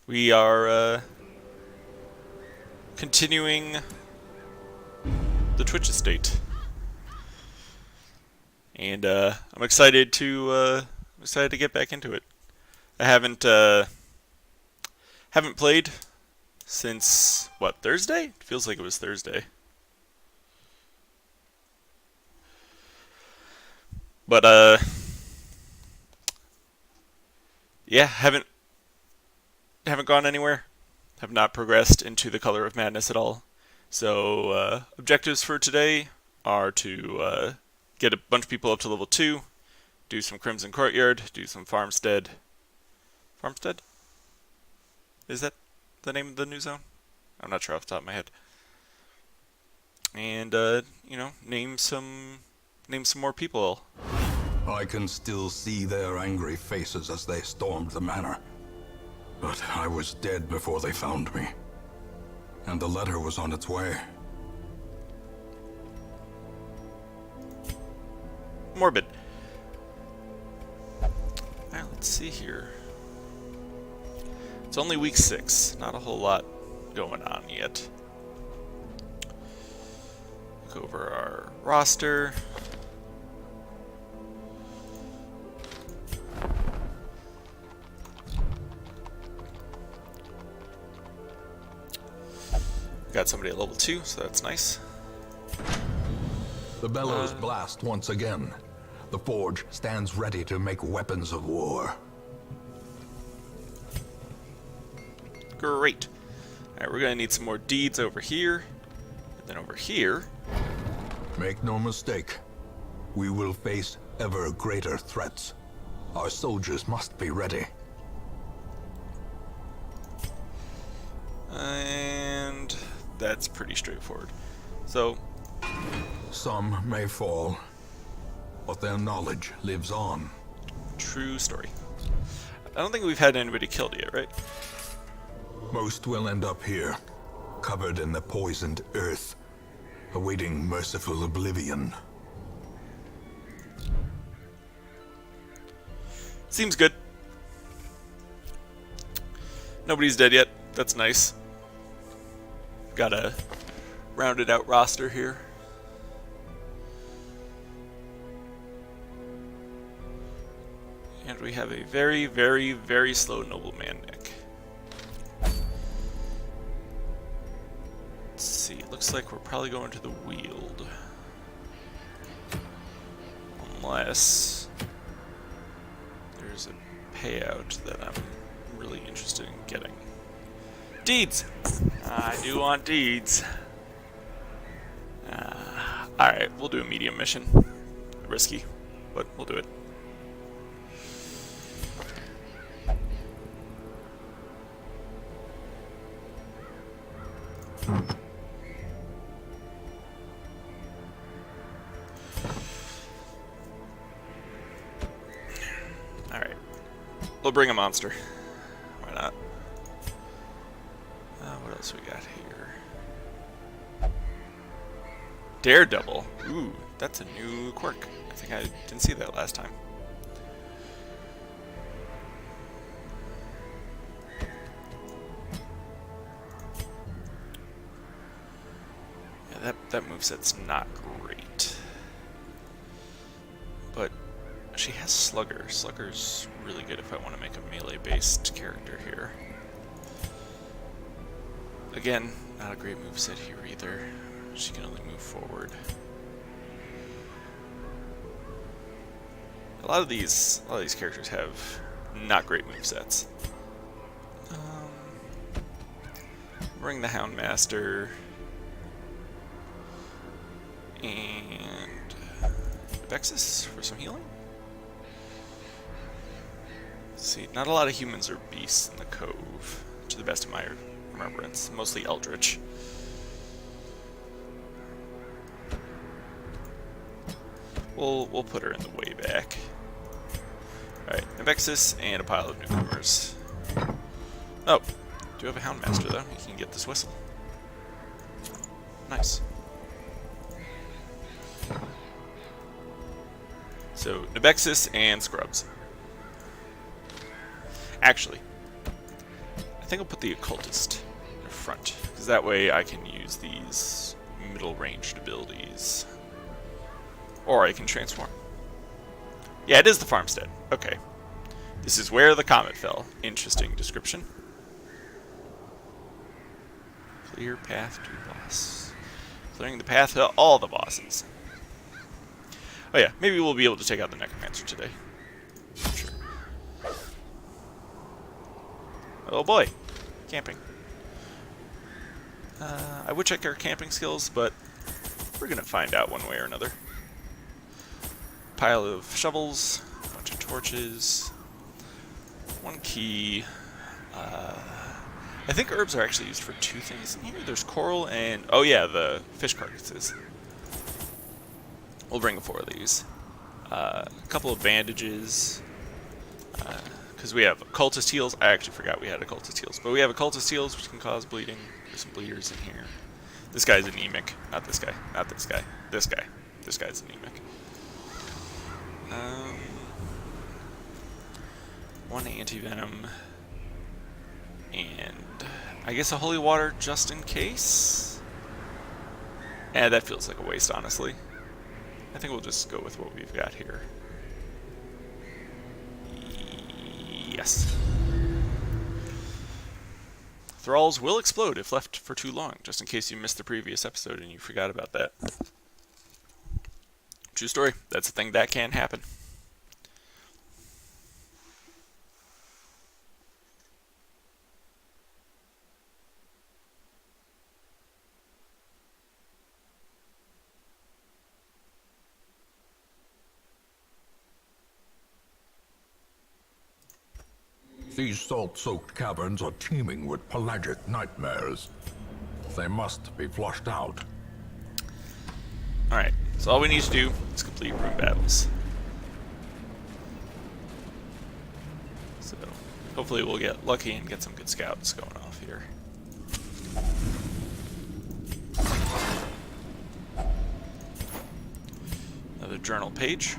We are continuing the Twitch estate, and I'm excited to get back into it. I haven't played since what, Thursday? It feels like it was Thursday. But yeah, haven't gone anywhere. Have not progressed into the Color of Madness at all. So objectives for today are to get a bunch of people up to level 2, do some Crimson Courtyard, do some Farmstead. Farmstead? Is that the name of the new zone? I'm not sure off the top of my head. And name some more people. I can still see their angry faces as they stormed the manor. But I was dead before they found me. And the letter was on its way. Morbid. Alright, let's see here. It's only week 6. Not a whole lot going on yet. Look over our roster. Got somebody at level 2, so that's nice. The bellows blast once again. The forge stands ready to make weapons of war. Great. Alright, we're gonna need some more deeds over here. And then over here. Make no mistake. We will face ever greater threats. Our soldiers must be ready. And that's pretty straightforward. So, some may fall, but their knowledge lives on. True story. I don't think we've had anybody killed yet, right? Most will end up here, covered in the poisoned earth, awaiting merciful oblivion. Seems good. Nobody's dead yet. That's nice. Got a rounded out roster here. And we have a very, very, very slow nobleman, Nick. Let's see. It looks like we're probably going to the Weald. Unless there's a payout that I'm really interested in getting. Deeds! I do want deeds. Alright, we'll do a medium mission. Risky, but we'll do it. Alright. We'll bring a monster. Why not? What else we got here? Daredevil. Ooh, that's a new quirk. I think I didn't see that last time. Yeah, that moveset's not great. But she has Slugger. Slugger's really good if I want to make a melee-based character here. Again, not a great moveset here either. She can only move forward. A lot of these characters have not great movesets. Bring the Houndmaster and Vexus for some healing. Let's see, not a lot of humans or beasts in the Cove, to the best of my remembrance. Mostly Eldritch. We'll put her in the way back. Alright, Vexus and a pile of newcomers. Oh, do have a Houndmaster though. He can get this whistle. Nice. So, Nabexus and Scrubs. Actually, I think I'll put the occultist in front, because that way I can use these middle ranged abilities. Or I can transform. Yeah, it is the farmstead. Okay. This is where the comet fell. Interesting description. Clear path to boss. Clearing the path to all the bosses. Oh yeah, maybe we'll be able to take out the Necromancer today. Sure. Oh boy. Camping. I would check our camping skills, but we're gonna find out one way or another. Pile of shovels, a bunch of torches, one key. I think herbs are actually used for 2 things in here. There's coral and, oh yeah, the fish carcasses. We'll bring 4 of these. A couple of bandages, because we have occultist heals. I actually forgot we had occultist heals, but we have occultist heals which can cause bleeding. There's some bleeders in here. This guy's anemic. Not this guy. Not this guy. This guy. This guy's anemic. 1 anti-venom, and I guess a holy water just in case? That feels like a waste, honestly. I think we'll just go with what we've got here. Yes. Thralls will explode if left for too long, just in case you missed the previous episode and you forgot about that. True story. That's a thing that can happen. These salt-soaked caverns are teeming with pelagic nightmares. They must be flushed out. Alright, so all we need to do is complete room battles. So, hopefully we'll get lucky and get some good scouts going off here. Another journal page.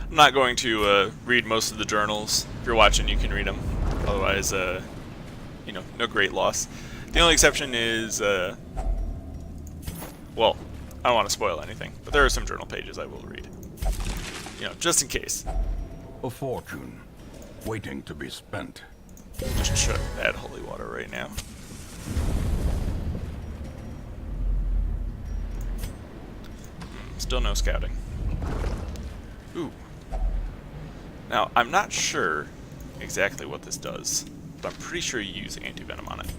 I'm not going to read most of the journals. If you're watching, you can read them. Otherwise, you know, no great loss. The only exception is, well, I don't want to spoil anything, but there are some journal pages I will read. You know, just in case. A fortune, waiting to be spent. Just chug that holy water right now. Still no scouting. Ooh. Now, I'm not sure exactly what this does, but I'm pretty sure you use anti-venom on it.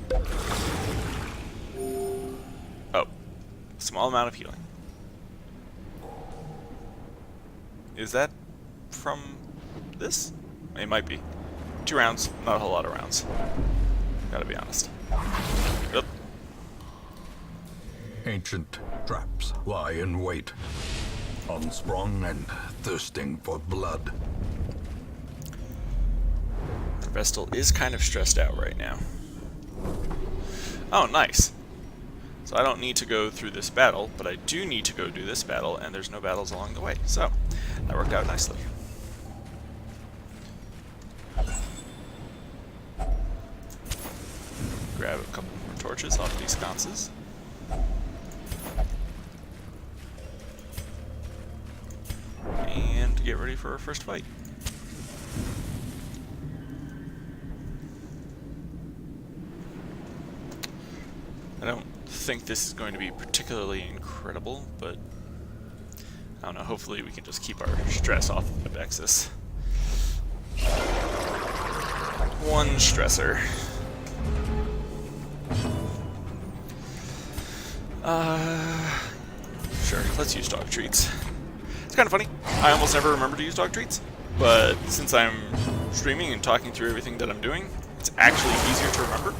Oh. Small amount of healing. Is that from this? It might be. 2 rounds, not a whole lot of rounds. Gotta be honest. Yep. Ancient traps lie in wait, unsprung and thirsting for blood. Vestal is kind of stressed out right now. Oh, nice. So I don't need to go through this battle, but I do need to go do this battle, and there's no battles along the way. So, that worked out nicely. Grab a couple more torches off these sconces. And get ready for our first fight. I don't think this is going to be particularly incredible, but I don't know, hopefully we can just keep our stress off of Abexis. One stressor. Sure, let's use dog treats. It's kind of funny, I almost never remember to use dog treats, but since I'm streaming and talking through everything that I'm doing, it's actually easier to remember.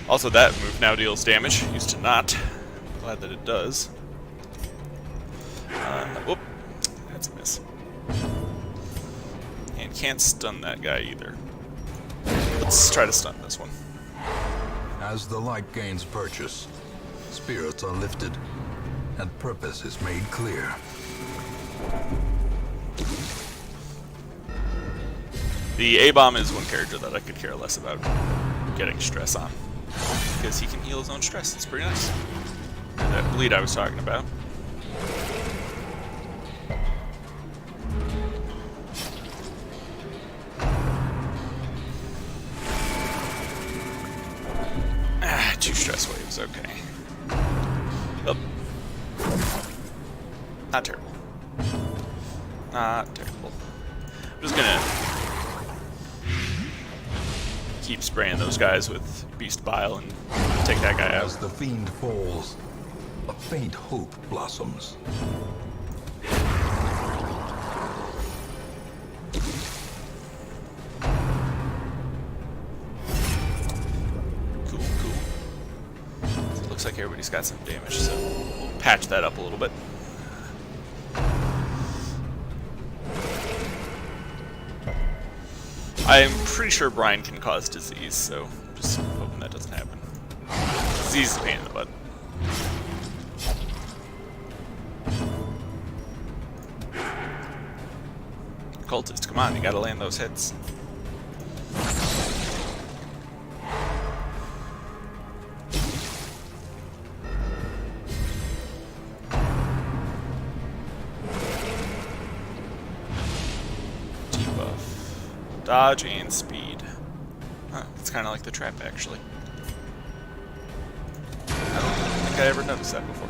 Also, that move now deals damage. Used to not. Glad that it does. Whoop. That's a miss. can't stun that guy either. Let's try to stun this one. As the light gains purchase, spirits are lifted, and purpose is made clear. The A-Bomb is one character that I could care less about getting stress on, because he can heal his own stress. It's pretty nice. That bleed I was talking about. Two stress waves, okay. Oh. Not terrible. Not terrible. I'm just gonna keep spraying those guys with Beast Bile and take that guy out. As the fiend falls, a faint hope blossoms. Cool, cool. So it looks like everybody's got some damage, so we'll patch that up a little bit. I'm pretty sure Brian can cause disease, so I'm just hoping that doesn't happen. Disease is a pain in the butt. Cultist, come on, you gotta land those hits. Dodge and speed. Huh, it's kind of like the trap, actually. I don't think I ever noticed that before.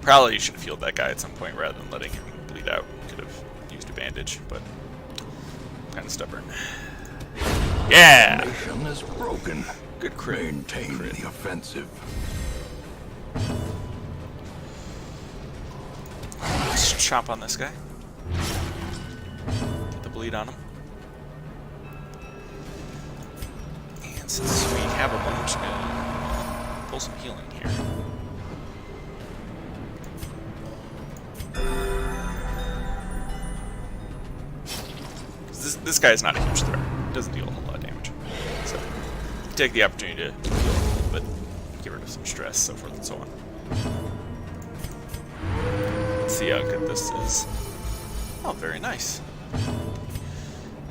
Probably should have healed that guy at some point rather than letting him bleed out. Could have used a bandage, but I'm kind of stubborn. Yeah! Nation is broken. Good crit. Maintain the offensive. Let's chomp on this guy. Get the bleed on him. And since we have a moment, we're gonna pull some healing here. This guy's not a huge threat. Doesn't deal a whole lot of damage. So take the opportunity to heal a little bit, get rid of some stress, so forth and so on. Let's see how good this is. Oh, very nice. I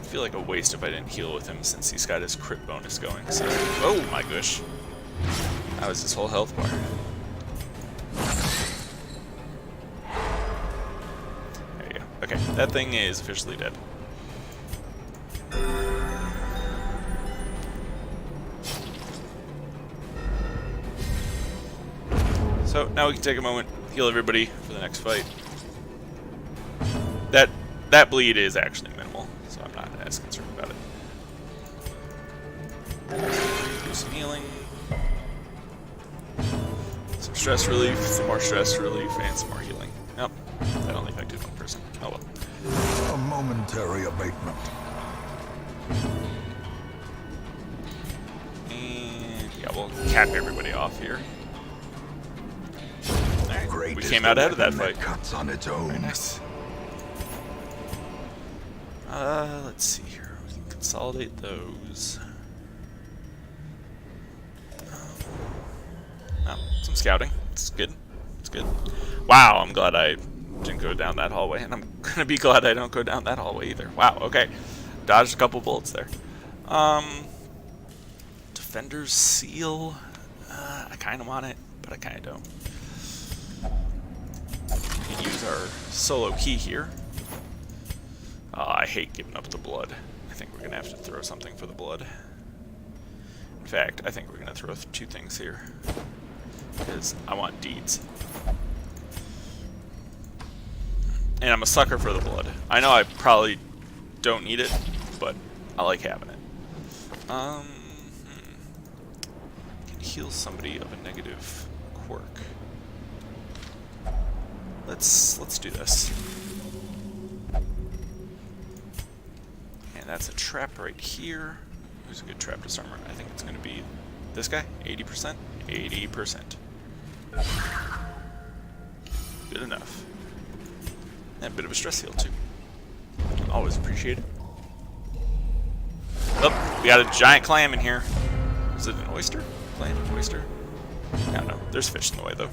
feel like a waste if I didn't heal with him since he's got his crit bonus going. So, oh my gosh. That was his whole health bar. There you go. Okay, that thing is officially dead. So now we can take a moment, heal everybody for the next fight. That bleed is actually minimal, so I'm not as concerned about it. Do some healing, some stress relief, some more stress relief, and some more healing. Nope, that only affected one person. Oh well. A momentary abatement. And yeah, we'll cap everybody off here. Great We came out ahead of that fight. Cuts on its own. Very nice. Let's see here. We can consolidate those. Oh, some scouting. It's good. It's good. Wow, I'm glad I didn't go down that hallway, and I'm gonna be glad I don't go down that hallway either. Wow. Okay, dodged a couple bullets there. Defender's Seal. I kind of want it, but I kind of don't. We can use our solo key here. I hate giving up the blood. I think we're going to have to throw something for the blood. In fact, I think we're going to throw two things here. Because I want deeds. And I'm a sucker for the blood. I know I probably don't need it, but I like having it. Can heal somebody of a negative quirk. Let's do this. And that's a trap right here. Who's a good trap disarmer? I think it's going to be this guy. 80%. 80%. Good enough. And a bit of a stress heal, too. Always appreciate it. Oh, we got a giant clam in here. Is it an oyster? Clam? Oyster? I don't know. There's fish in the way, though.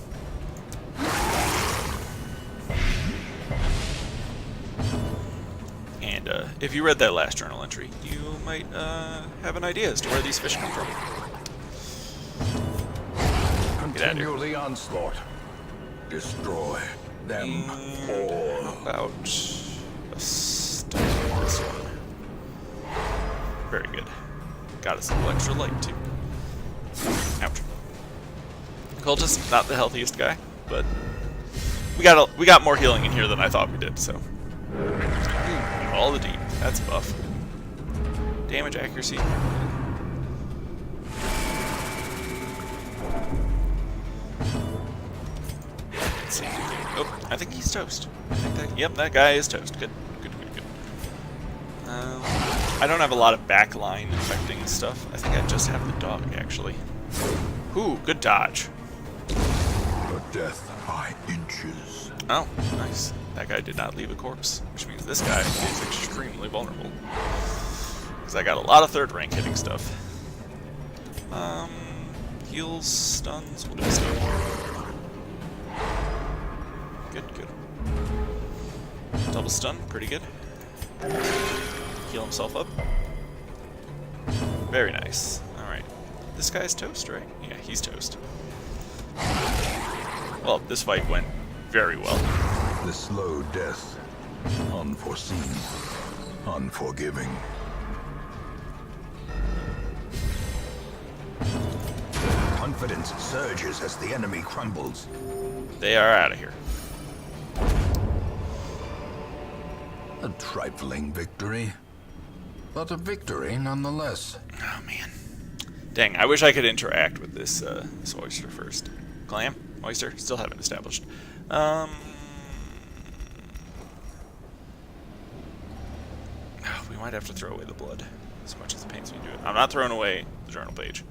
And if you read that last journal entry, you might have an idea as to where these fish come from. Continue the onslaught. Destroy them all. How about a stun this one? Very good. Got us a little extra light too. Ouch. Cultist, not the healthiest guy, but we got more healing in here than I thought we did. So all the deep. That's a buff. Damage accuracy. Let's see. Oh, I think he's toast. I think that. Yep, that guy is toast. Good. Good. Good. Good. I don't have a lot of backline affecting stuff. I think I just have the dog actually. Ooh, good dodge. The death by inches. Oh, nice. That guy did not leave a corpse, which means this guy is extremely vulnerable. Because I got a lot of third rank hitting stuff. Heals, stuns, we'll do a stun. Good, good. Double stun, pretty good. Heal himself up. Very nice. Alright. This guy's toast, right? Yeah, he's toast. Well, this fight went very well. The slow death. Unforeseen. Unforgiving. Confidence surges as the enemy crumbles. They are out of here. A trifling victory. But a victory nonetheless. Oh, man. Dang, I wish I could interact with this, this oyster first. Clam? Oyster? Still haven't established. We might have to throw away the blood, as much as it pains me to do it. I'm not throwing away the journal page.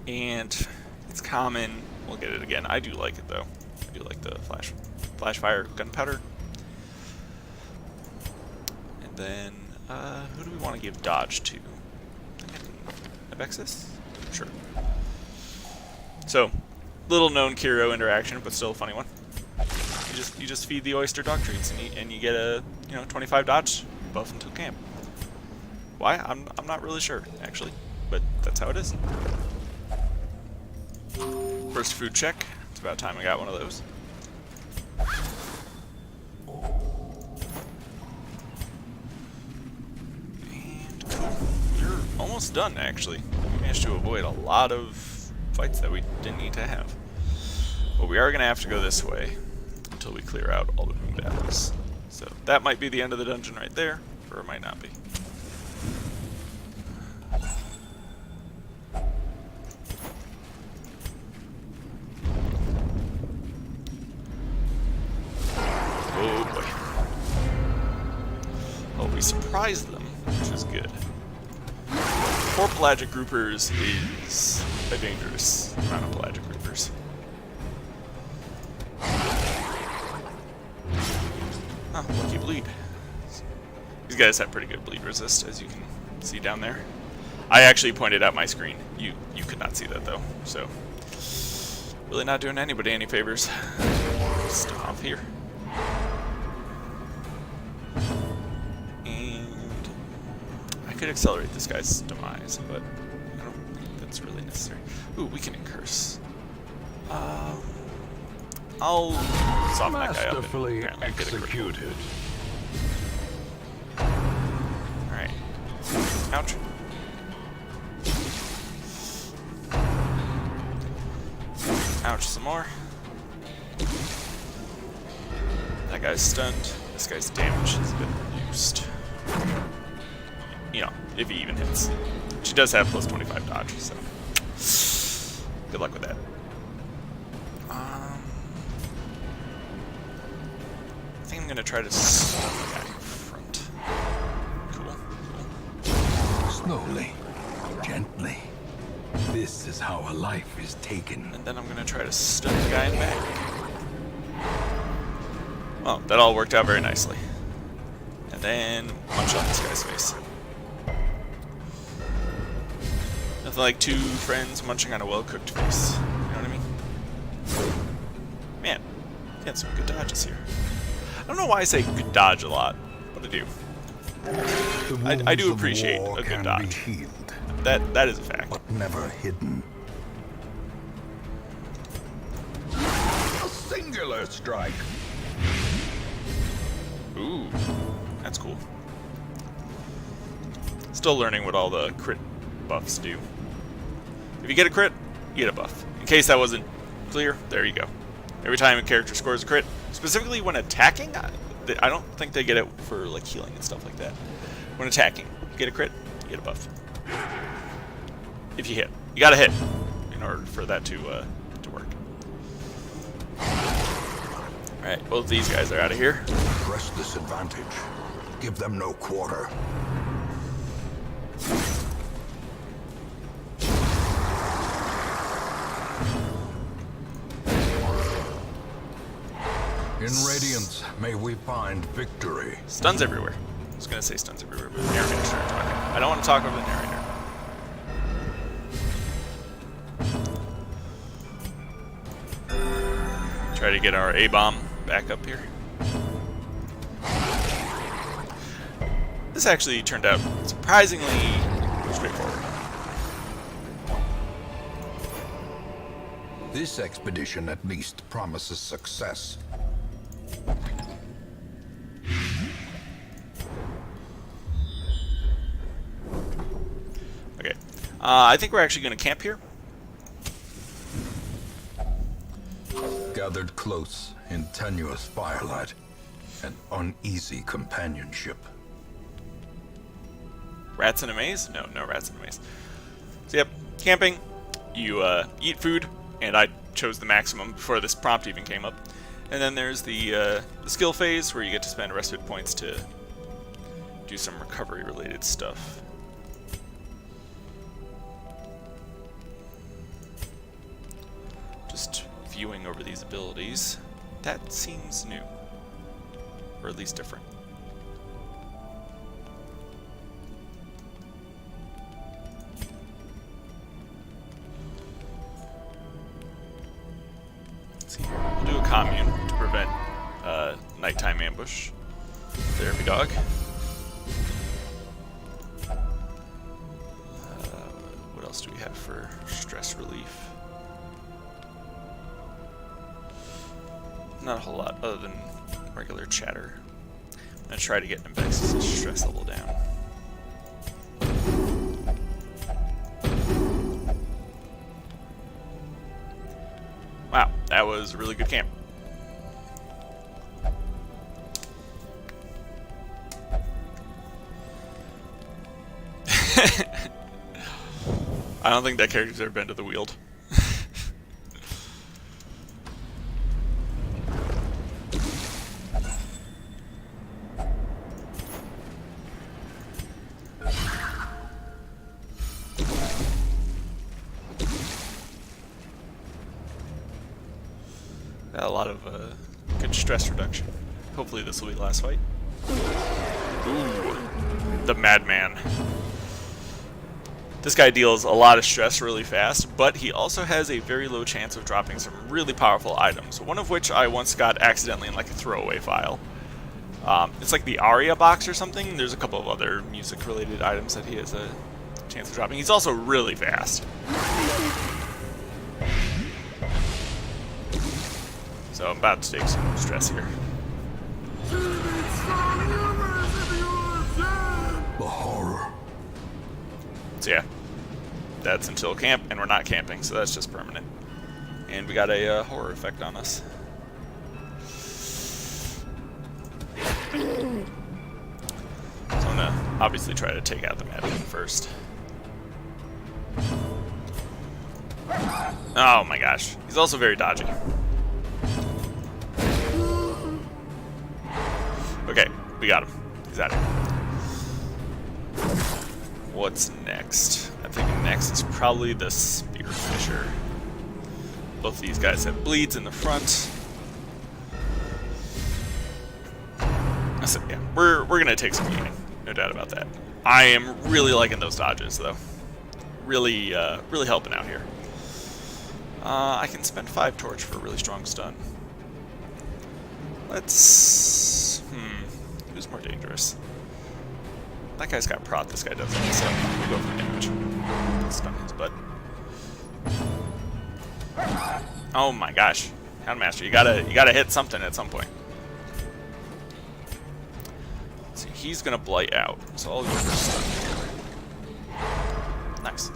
And it's common. We'll get it again. I do like it, though. I do like the flash fire gunpowder. And then, who do we want to give dodge to? Abexis? Sure. So, little known Kiro interaction, but still a funny one. You just feed the oyster dog treats and you get a 25 dodge buff until camp. Why? I'm not really sure actually, but that's how it is. First food check. It's about time I got one of those. And cool. You're almost done actually. We managed to avoid a lot of fights that we didn't need to have. But we are gonna have to go this way until we clear out all the moon battles. So that might be the end of the dungeon right there, or it might not be. Oh boy. Oh, we surprised them, which is good. 4 pelagic groupers is a dangerous amount of pelagic groupers. Oh, lucky bleed. These guys have pretty good bleed resist, as you can see down there. I actually pointed out my screen. You could not see that though, so really not doing anybody any favors. Just off here. And I could accelerate this guy's demise, but I don't think that's really necessary. Ooh, we can curse. I'll soften that guy up and apparently get a critical. Alright. Ouch. Ouch, some more. That guy's stunned. This guy's damage has been reduced. If he even hits. She does have plus 25 dodge, so good luck with that. I think I'm gonna try to stun the guy in front. Cool. Slowly, gently. This is how a life is taken. And then I'm gonna try to stun the guy in the back. Oh, that all worked out very nicely. And then punch on this guy's face. Nothing like two friends munching on a well-cooked face. You know what I mean? Man, had some good dodges here. I don't know why I say good dodge a lot, but I do. I do appreciate a good dodge. That is a fact. But never hidden. A singular strike. Ooh, that's cool. Still learning what all the crit buffs do. If you get a crit, you get a buff. In case that wasn't clear, there you go. Every time a character scores a crit, specifically when attacking, I don't think they get it for like healing and stuff like that. When attacking, you get a crit, you get a buff. If you hit, you gotta hit in order for that to work. All right, both these guys are out of here. Press this advantage. Give them no quarter. In Radiance, may we find victory. Stuns everywhere. I was gonna say stuns everywhere, but the narrator's starting talking. I don't want to talk over the narrator. Try to get our A-bomb back up here. This actually turned out surprisingly straightforward. This expedition at least promises success. Okay. I think we're actually going to camp here. Gathered close in tenuous firelight, an uneasy companionship. Rats in a maze? No, no rats in a maze. So yep, camping. You eat food, and I chose the maximum before this prompt even came up. And then there's the skill phase where you get to spend respite points to do some recovery-related stuff. Just viewing over these abilities. That seems new, or at least different. Let's see here. We'll do a commune to prevent nighttime ambush. Therapy dog. What else do we have for stress relief? Not a whole lot other than regular chatter. I'm gonna try to get Nymvex's stress level down. Wow, that was a really good camp. I don't think that character's ever been to the Weald. Got a lot of good stress reduction. Hopefully this will be the last fight. Ooh, the Madman. This guy deals a lot of stress really fast, but he also has a very low chance of dropping some really powerful items, one of which I once got accidentally in like a throwaway file. It's like the Aria box or something. There's a couple of other music-related items that he has a chance of dropping. He's also really fast. So I'm about to take some stress here. The horror. So yeah, that's until camp, and we're not camping, so that's just permanent. And we got a horror effect on us. So I'm gonna obviously try to take out the Madman first. Oh my gosh, he's also very dodgy. Okay, we got him. He's out of here. What's next? I think next is probably the spear. Spear Fisher. Both of these guys have bleeds in the front. So yeah, we're gonna take some healing, no doubt about that. I am really liking those dodges though. Really really helping out here. I can spend 5 torch for a really strong stun. Let's who's more dangerous? That guy's got prot, this guy doesn't, so we'll go for damage. Stun his butt. Oh my gosh. Houndmaster, you gotta hit something at some point. See, he's gonna blight out, so I'll go for stun. Nice.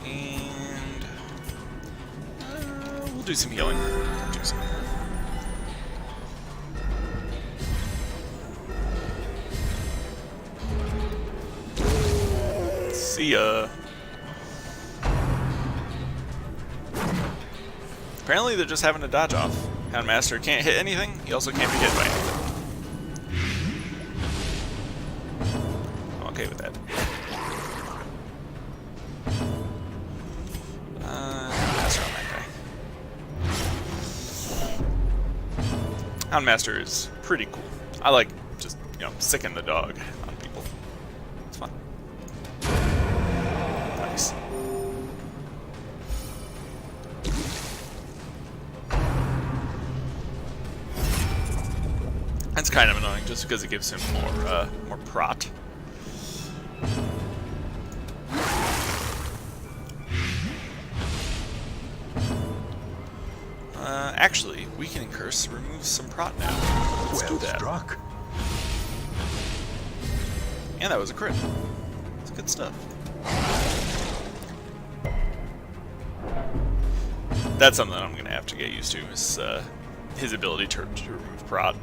And we'll do some healing. See ya. Apparently they're just having a dodge off. Houndmaster can't hit anything, he also can't be hit by anything. I'm okay with that. Houndmaster on that guy. Houndmaster is pretty cool. I like just, sicking the dog on people. It's fun. Nice. That's kind of annoying, just because it gives him more prot. Actually, Weakening Curse removes some prot now. Let's do that. Struck. And that was a crit. It's good stuff. That's something that I'm going to have to get used to, is his ability to remove prot.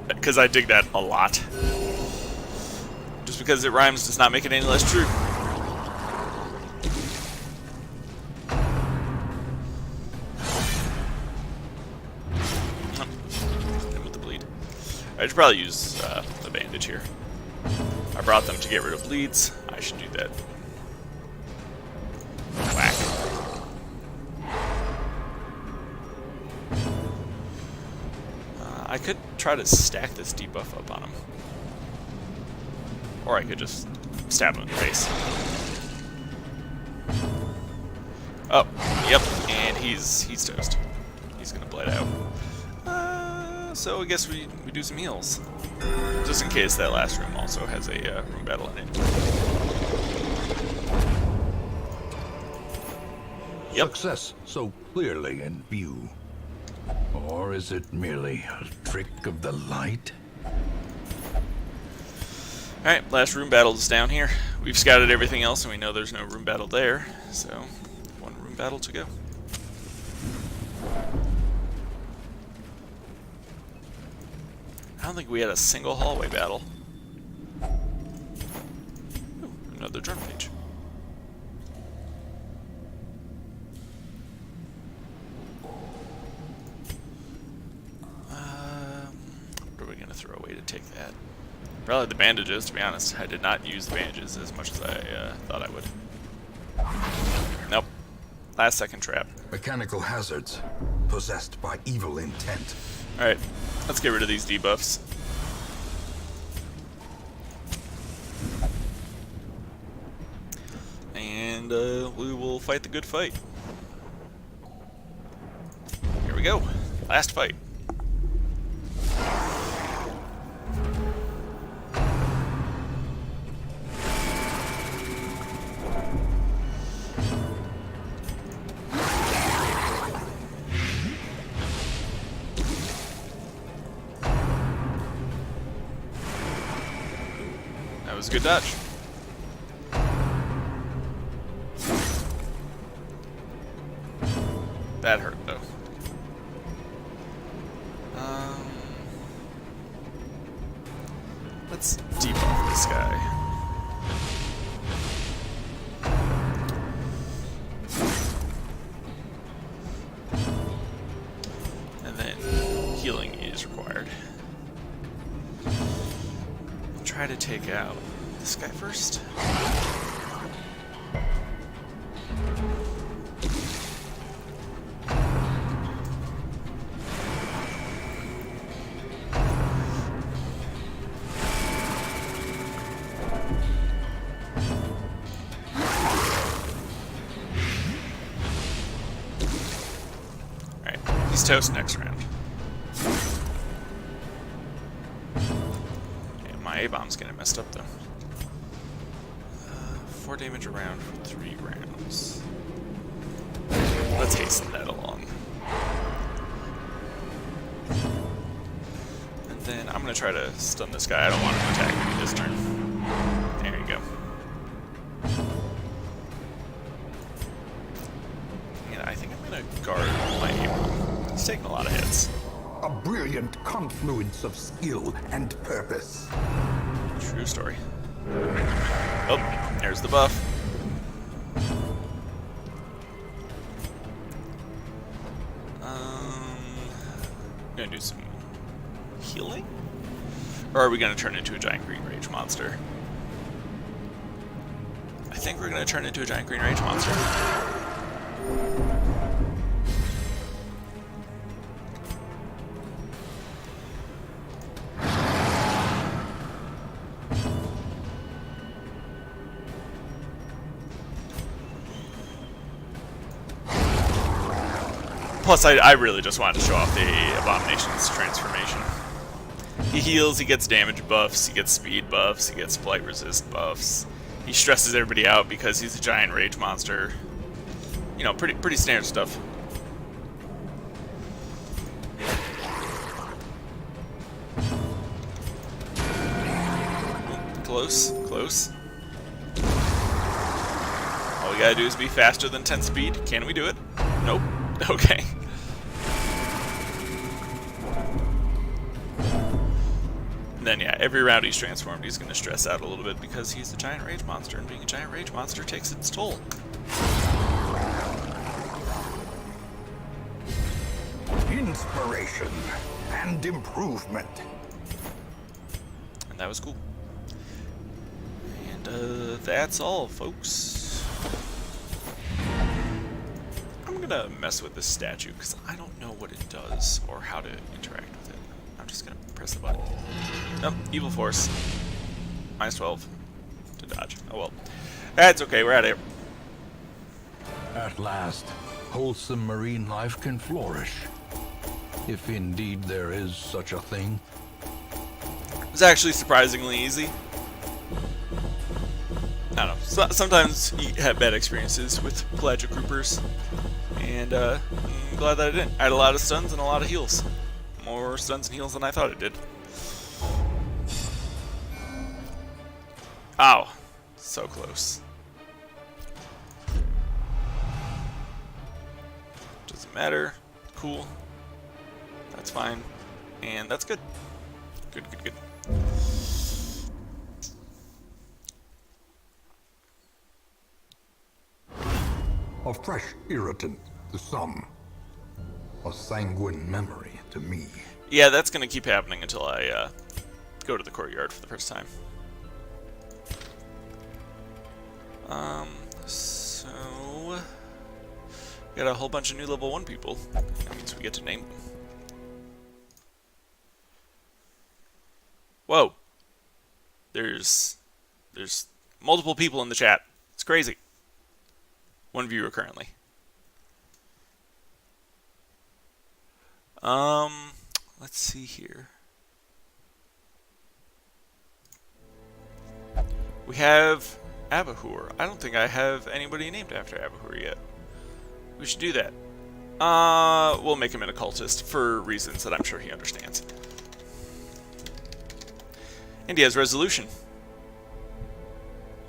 Because I dig that a lot. Just because it rhymes does not make it any less true. With the bleed. I should probably use the bandage here. I brought them to get rid of bleeds. I should do that. Whack. I could try to stack this debuff up on him. Or I could just stab him in the face. Oh, yep, and he's toast. He's gonna bled out. So I guess we do some heals. Just in case that last room also has a room battle in it. Yep. Success so clearly in view. Or is it merely a trick of the light? Alright, last room battle is down here. We've scouted everything else and we know there's no room battle there, so 1 room battle to go. I don't think we had a single hallway battle. Ooh, another journal page. What are we going to throw away to take that? Probably the bandages, to be honest. I did not use the bandages as much as I thought I would. Nope. Last second trap. Mechanical hazards, possessed by evil intent. Alright, let's get rid of these debuffs. And we will fight the good fight. Here we go. Last fight. That was a good dodge. That hurt though. Let's debuff this guy. And then healing is required. try to take out this guy first. Alright, he's toast next round. My A-bomb's getting messed up though. 4 damage a round for 3 rounds. Let's hasten that along. And then I'm gonna try to stun this guy. I don't want him to attack me this turn. There you go. And I think I'm gonna guard my A-bomb. He's taking a lot of hits. A brilliant confluence of skill and purpose. True story. Oh, there's the buff. Gonna do some healing? Or are we gonna turn into a giant green rage monster? I think we're gonna turn into a giant green rage monster. Plus, I really just wanted to show off the Abomination's transformation. He heals, he gets damage buffs, he gets speed buffs, he gets blight resist buffs. He stresses everybody out because he's a giant rage monster. You know, pretty standard stuff. Close, close. All we gotta do is be faster than 10 speed. Can we do it? Nope. Okay. And then, yeah, every round he's transformed, he's going to stress out a little bit because he's a giant rage monster, and being a giant rage monster takes its toll. Inspiration and improvement. And that was cool. And that's all, folks. I'm gonna mess with this statue because I don't know what it does or how to interact with it. I'm just gonna press the button. Nope, evil force. Minus 12 to dodge. Oh well. That's okay, we're out of here. At last, wholesome marine life can flourish. If indeed there is such a thing. It was actually surprisingly easy. I don't know. Sometimes you have bad experiences with pelagic groupers. And I'm glad that I didn't. I had a lot of stuns and a lot of heals. More stuns and heals than I thought it did. Ow. So close. Doesn't matter. Cool. That's fine. And that's good. Good, good, good. A fresh irritant to some. A sanguine memory to me. Yeah, that's going to keep happening until I go to the courtyard for the first time. So... we got a whole bunch of new level 1 people. That means we get to name them. Whoa. There's multiple people in the chat. It's crazy. 1 viewer currently. Let's see here. We have Abahur. I don't think I have anybody named after Abahur yet. We should do that. We'll make him an occultist for reasons that I'm sure he understands. And he has resolution.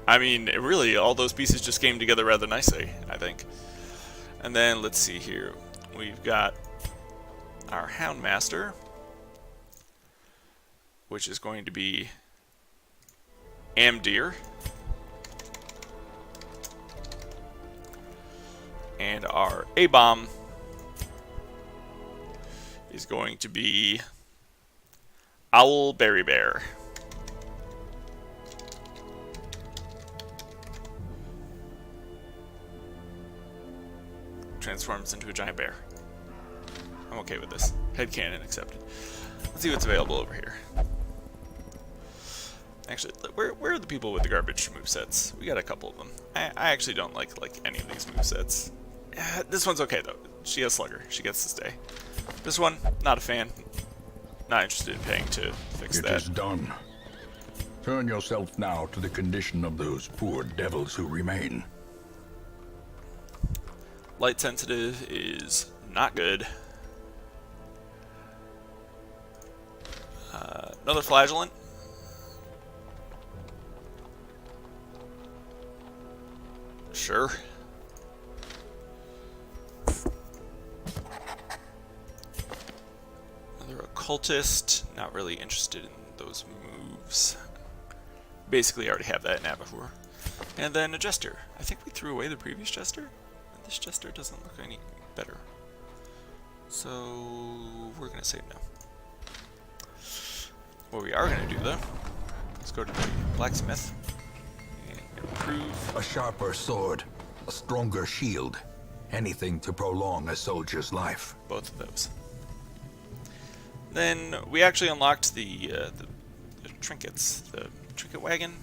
I mean, really, all those pieces just came together rather nicely, I think. And then, let's see here. We've got our Houndmaster, which is going to be Amdir. And our A-Bomb is going to be Owl Berry Bear. transforms into a giant bear. I'm okay with this. Headcanon accepted. Let's see what's available over here. Actually, where are the people with the garbage movesets? We got a couple of them. I actually don't like any of these movesets. This one's okay though. She has Slugger. She gets to stay. This one, not a fan. Not interested in paying to fix that. It is done. Turn yourself now to the condition of those poor devils who remain. Light sensitive is not good. Another flagellant. Sure. Another occultist. Not really interested in those moves. Basically, I already have that in Abahur. And then a jester. I think we threw away the previous jester. And this jester doesn't look any better. So we're gonna say no. What we are gonna do though, let's go to the blacksmith and improve. A sharper sword, a stronger shield, anything to prolong a soldier's life. Both of those. Then we actually unlocked the trinkets, the trinket wagon.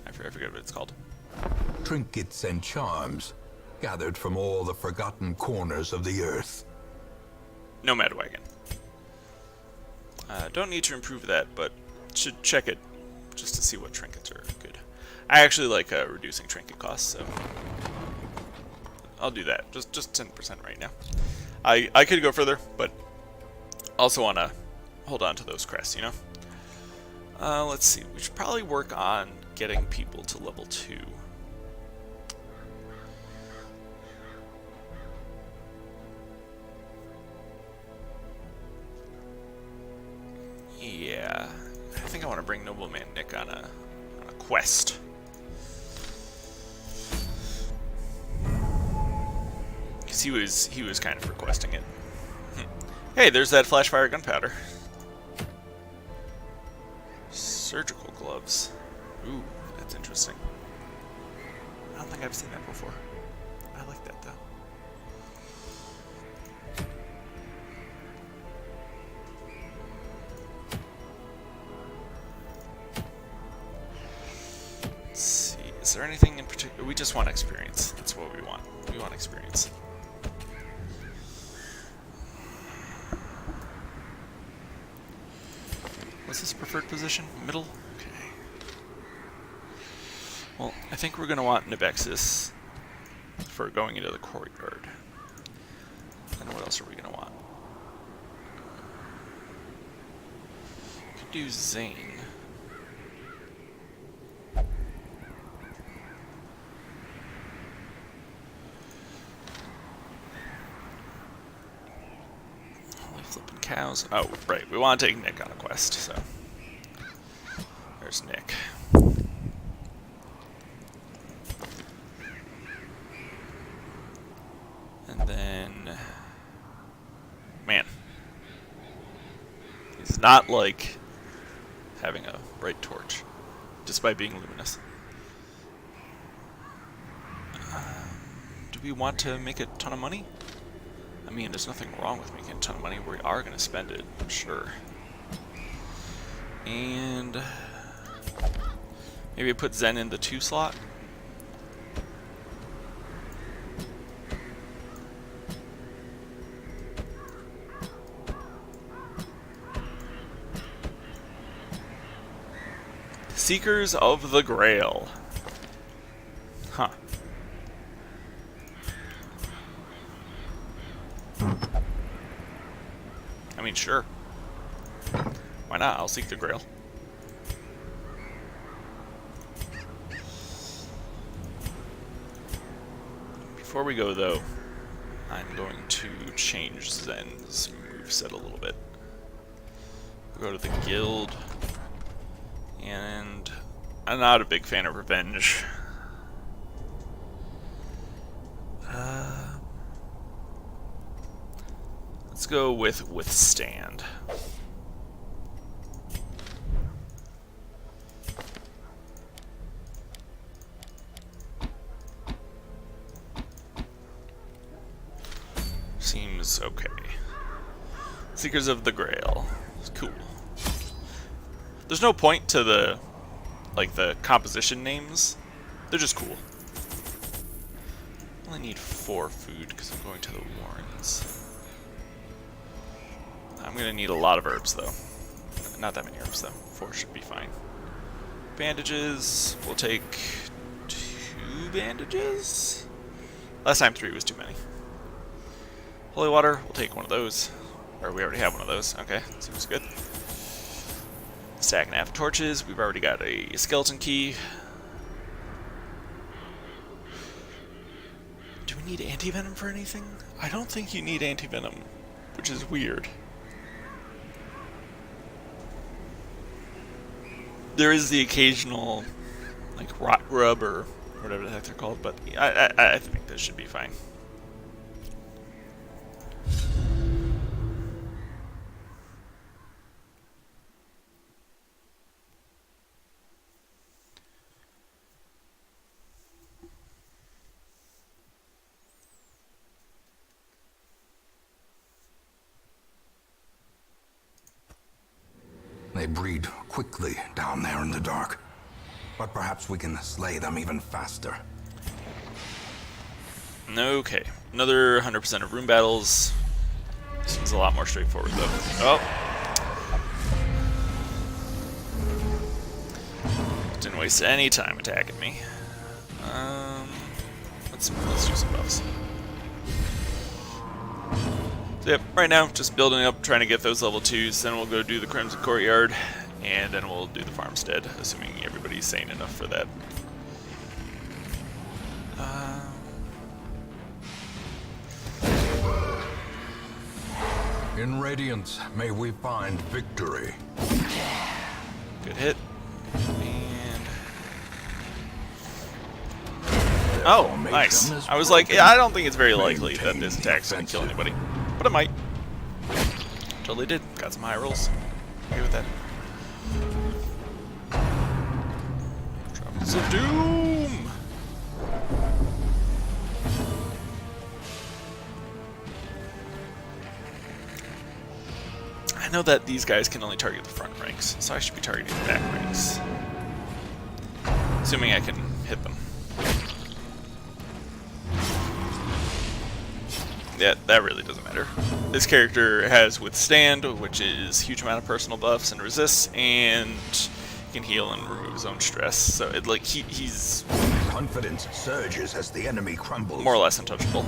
I forget what it's called. Trinkets and charms, gathered from all the forgotten corners of the earth. Nomad wagon. Don't need to improve that, but should check it just to see what trinkets are good. I actually like reducing trinket costs, so I'll do that. Just 10% right now. I could go further, but also want to hold on to those crests, you know? Let's see. We should probably work on getting people to level 2. Yeah, I think I want to bring Nobleman Nick on a quest. Because he was kind of requesting it. Hey, there's that flashfire gunpowder. Surgical gloves. Ooh, that's interesting. I don't think I've seen that before. I like that though. Let's see. Is there anything in particular? We just want experience. That's what we want. We want experience. What's this preferred position? Middle? Okay. Well, I think we're going to want Nabexis for going into the courtyard. And what else are we going to want? Could do Zane. Flipping cows. Oh, right. We want to take Nick on a quest, so. There's Nick. And then. Man. He's not like having a bright torch, despite being luminous. Do we want to make a ton of money? I mean, there's nothing wrong with making a ton of money. We are going to spend it, I'm sure. And maybe put Zen in the 2 slot. Seekers of the Grail. Huh. I mean, sure. Why not? I'll seek the Grail. Before we go, though, I'm going to change Zen's moveset a little bit. We'll go to the guild. And I'm not a big fan of Revenge. Let's go with Withstand. heroes. Okay. Seekers of the Grail. Cool. There's no point to the composition names. They're just cool. I only need 4 food because I'm going to the Warrens. I'm gonna need a lot of herbs though. Not that many herbs though. 4 should be fine. Bandages. We'll take 2 bandages. Last time 3 was too many. Holy water. We'll take one of those. Or we already have one of those. Okay, seems good. Stack and a half torches. We've already got a skeleton key. Do we need anti-venom for anything? I don't think you need anti-venom, which is weird. There is the occasional, like, rot rub or whatever the heck they're called, but I think this should be fine. They breed quickly down there in the dark. But perhaps we can slay them even faster. Okay, another 100% of room battles. This one's a lot more straightforward though. Oh! Didn't waste any time attacking me. Let's do some buffs. So yep, right now, just building up, trying to get those level 2s, then we'll go do the Crimson Courtyard, and then we'll do the Farmstead, assuming everybody's sane enough for that. In Radiance, may we find victory. Good hit. And... oh, nice. I was like, yeah, I don't think it's very likely that this attack's going to kill anybody. But it might. Totally did. Got some high rolls. Okay with that. Troubles of Doom! I know that these guys can only target the front ranks, so I should be targeting the back ranks. Assuming I can hit them. Yeah, that really doesn't matter. This character has Withstand, which is a huge amount of personal buffs and resists, and he can heal and remove his own stress. So it like he's Confidence surges as the enemy crumbles. more or less untouchable.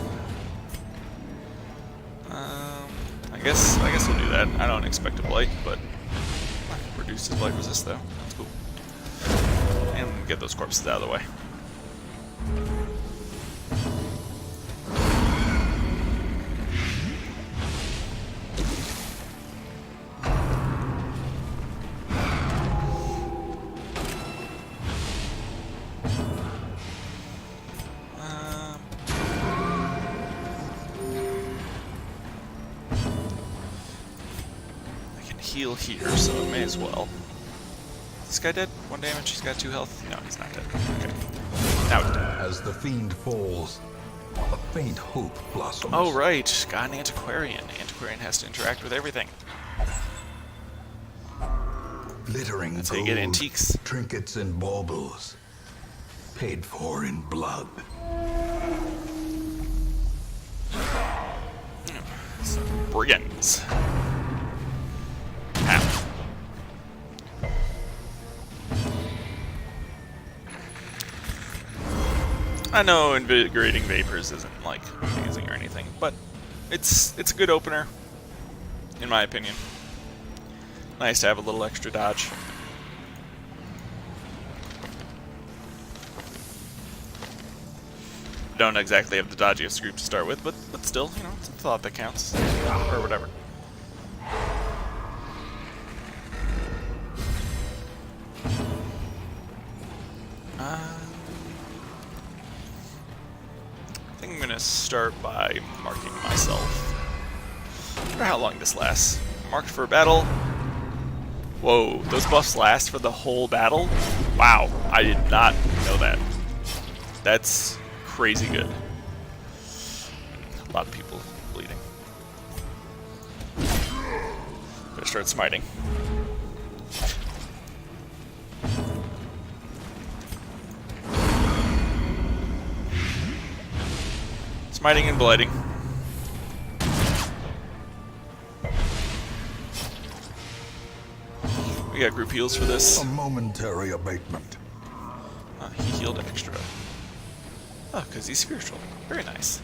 I guess we'll do that. I don't expect a blight, but reduce his blight resist though. That's cool. And get those corpses out of the way. Heal here, so I may as well. Is this guy dead? 1 damage, he's got 2 health. No, he's not dead. Okay. Now he's dead. As the fiend falls, a faint hope blossoms. Oh, right. Got an antiquarian. Antiquarian has to interact with everything. Glittering That's how you get gold, antiques. trinkets and baubles, paid for in blood. Some brigands. Half. I know Invigorating Vapors isn't, like, amazing or anything, but it's a good opener, in my opinion. Nice to have a little extra dodge. Don't exactly have the dodgiest group to start with, but still, you know, it's a thought that counts. Or whatever. I think I'm gonna start by marking myself. I wonder how long this lasts. Marked for battle. Whoa, those buffs last for the whole battle? Wow, I did not know that. That's crazy good. A lot of people bleeding. Better start smiting. Smiting and blighting. We got group heals for this. A momentary abatement. He healed extra. Oh, because he's spiritual. Very nice.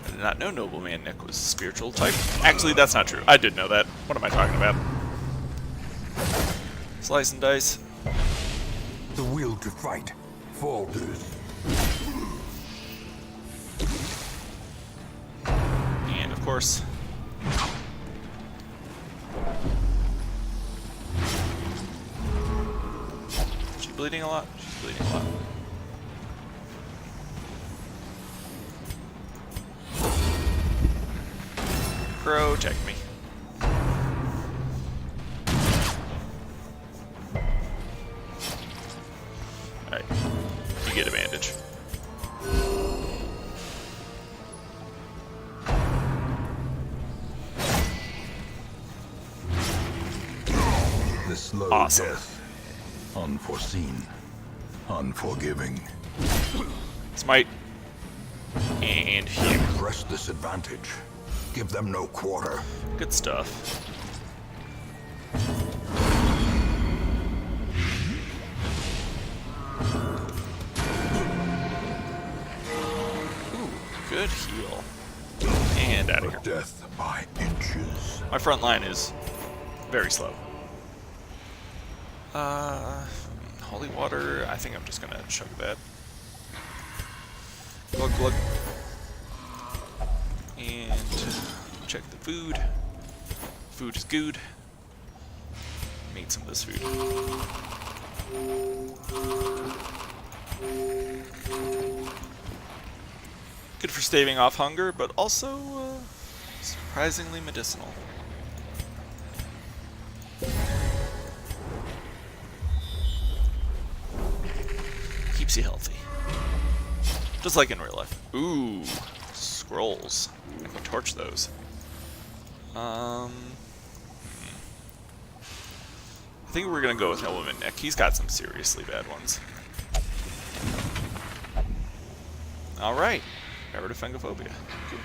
I did not know Nobleman Nick was spiritual type. Actually, that's not true. I did know that. What am I talking about? Slice and dice. The will to fight falters. And of course. Is she bleeding a lot? She's bleeding a lot. Protect me. Alright. You get a bandage. This slow Awesome. death. Unforeseen. Unforgiving. Smite. And heal. Press this advantage. Give them no quarter. Good stuff. Ooh, good heal. And out of here. Death by inches. My front line is very slow. Holy water. I think I'm just gonna chug that. Glug glug. And check the food. Food is good. Need some of this food. Good for staving off hunger, but also surprisingly medicinal. Keeps you healthy. Just like in real life. Ooh, scrolls. I can torch those. I think we're gonna go with Nobleman Nick. He's got some seriously bad ones. Alright. Got rid of Fengophobia. Cool.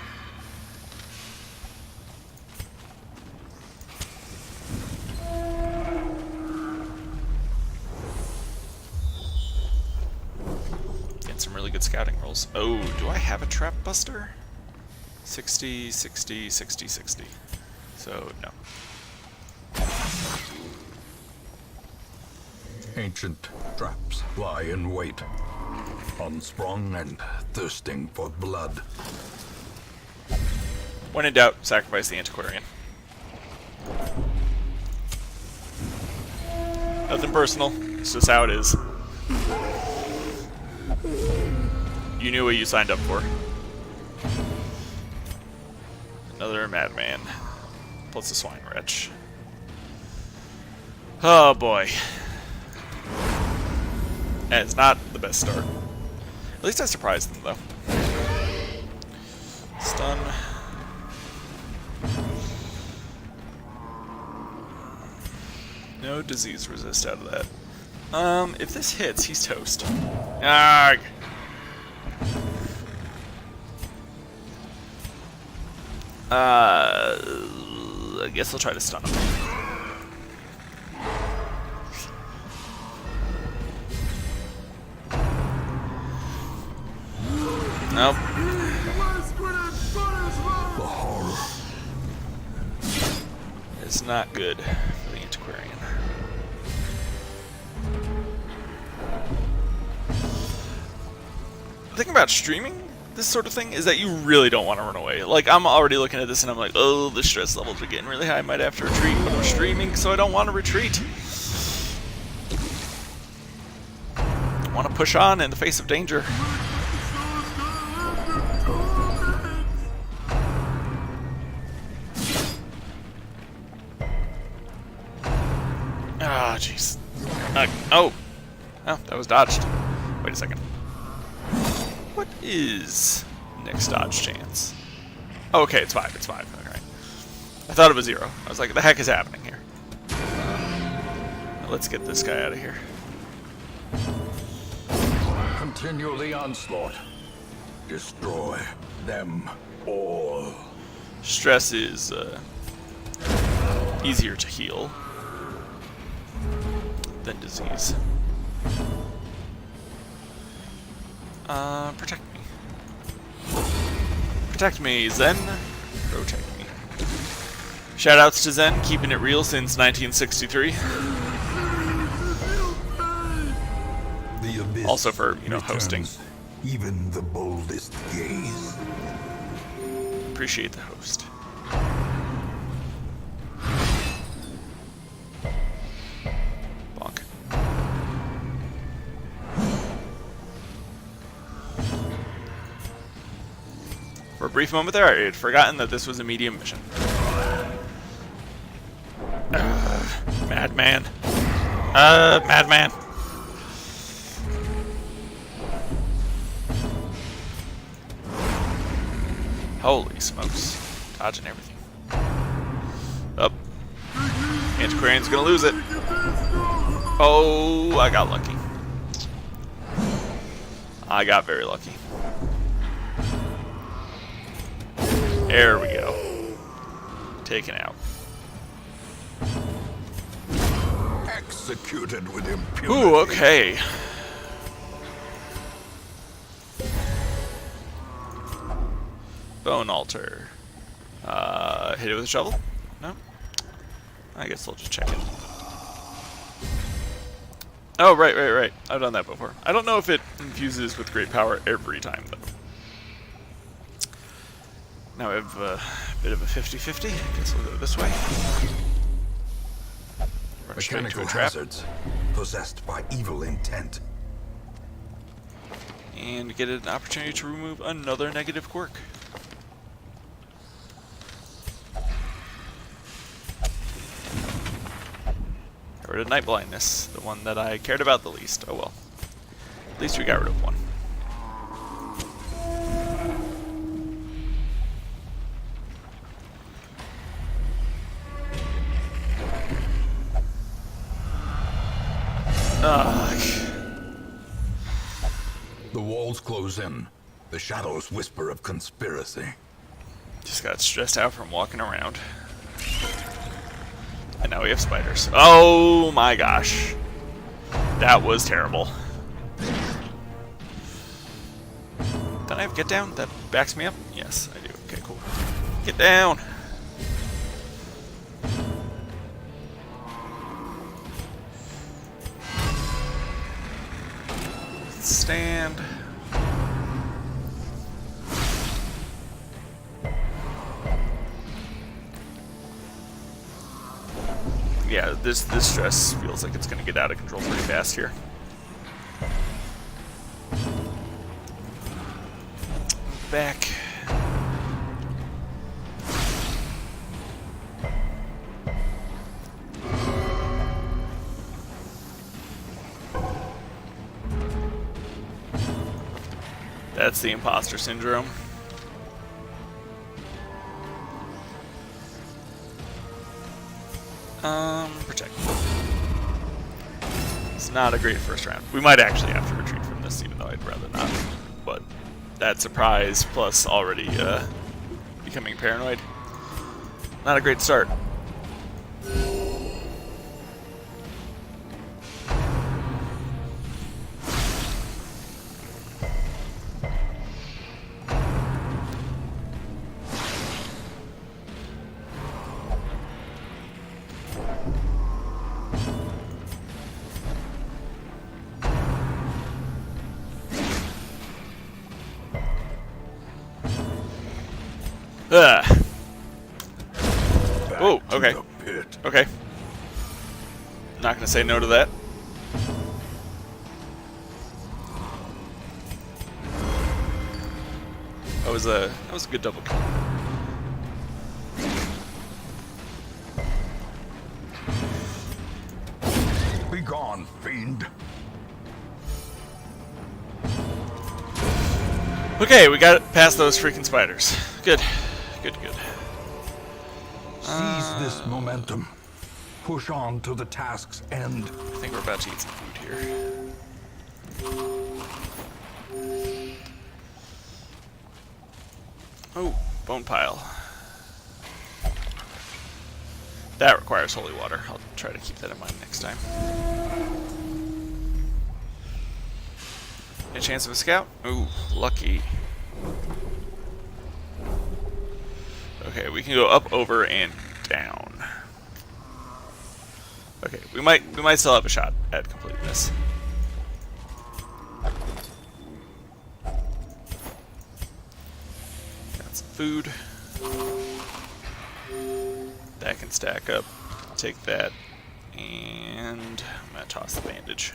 Getting some really good scouting rolls. Oh, do I have a trap buster? 60, 60, 60, 60. So, no. Ancient traps lie in wait. Unsprung and thirsting for blood. When in doubt, sacrifice the Antiquarian. Nothing personal. It's just how it is. You knew what you signed up for. Another madman. Plus a swine wretch. Oh boy. And it's not the best start. At least I surprised them though. Stun. No disease resist out of that. If this hits, he's toast. Arrgh. I guess I'll try to stun him. Nope. The horror. It's not good for the Antiquarian. The thing about streaming this sort of thing is that you really don't want to run away. Like, I'm already looking at this and I'm like, oh, the stress levels are getting really high. I might have to retreat, but I'm streaming, so I don't want to retreat. I want to push on in the face of danger. Ah, jeez. Oh, that was dodged. Wait a second. What is next dodge chance? Oh, okay, it's 5. It's 5. I thought it was 0. I was like, the heck is happening here? Let's get this guy out of here. Continue the onslaught. Destroy them all. Stress is easier to heal than disease. Protect me. Protect me, Zen. Protect me. Shoutouts to Zen, keeping it real since 1963. The abyss Also for, you know, hosting. returns even the boldest gaze. Appreciate the host. Bonk. For a brief moment there, I had forgotten that this was a medium mission. Madman. Madman. Holy smokes. Dodging everything. Up. Antiquarian's gonna lose it. Oh, I got lucky. I got very lucky. There we go. Taken out. Executed with impunity. Ooh, okay. Bone altar. Hit it with a shovel? No? I guess I'll just check it. Oh, right. I've done that before. I don't know if it infuses with great power every time, though. Now we have a bit of a 50-50. Guess we'll go this way. Run straight to Mechanical a trap. hazards possessed by evil intent. And get an opportunity to remove another negative quirk. Got rid of night blindness, the one that I cared about the least. Oh well. At least we got rid of one. The walls close in. The shadows whisper of conspiracy. Just got stressed out from walking around. And now we have spiders. Oh my gosh. That was terrible. Don't I have get down? That backs me up? Yes, I do. Okay, cool. Get down! Stand. Yeah, this stress feels like it's gonna get out of control pretty fast here. Back. That's the imposter syndrome. Protect. It's not a great first round. We might actually have to retreat from this, even though I'd rather not. But that surprise plus already becoming paranoid. Not a great start. Oh, okay. To the pit. Okay. Not gonna say no to that. That was a good double kill. Be gone, fiend. Okay, we got past those freaking spiders. Good. Good, good. Cease this momentum. Push on to the task's end. I think we're about to eat some food here. Oh, bone pile. That requires holy water. I'll try to keep that in mind next time. Any chance of a scout? Ooh, lucky. Okay, we can go up, over, and down. Okay, we might still have a shot at completing this. Got some food. That can stack up. Take that, and I'm gonna toss the bandage.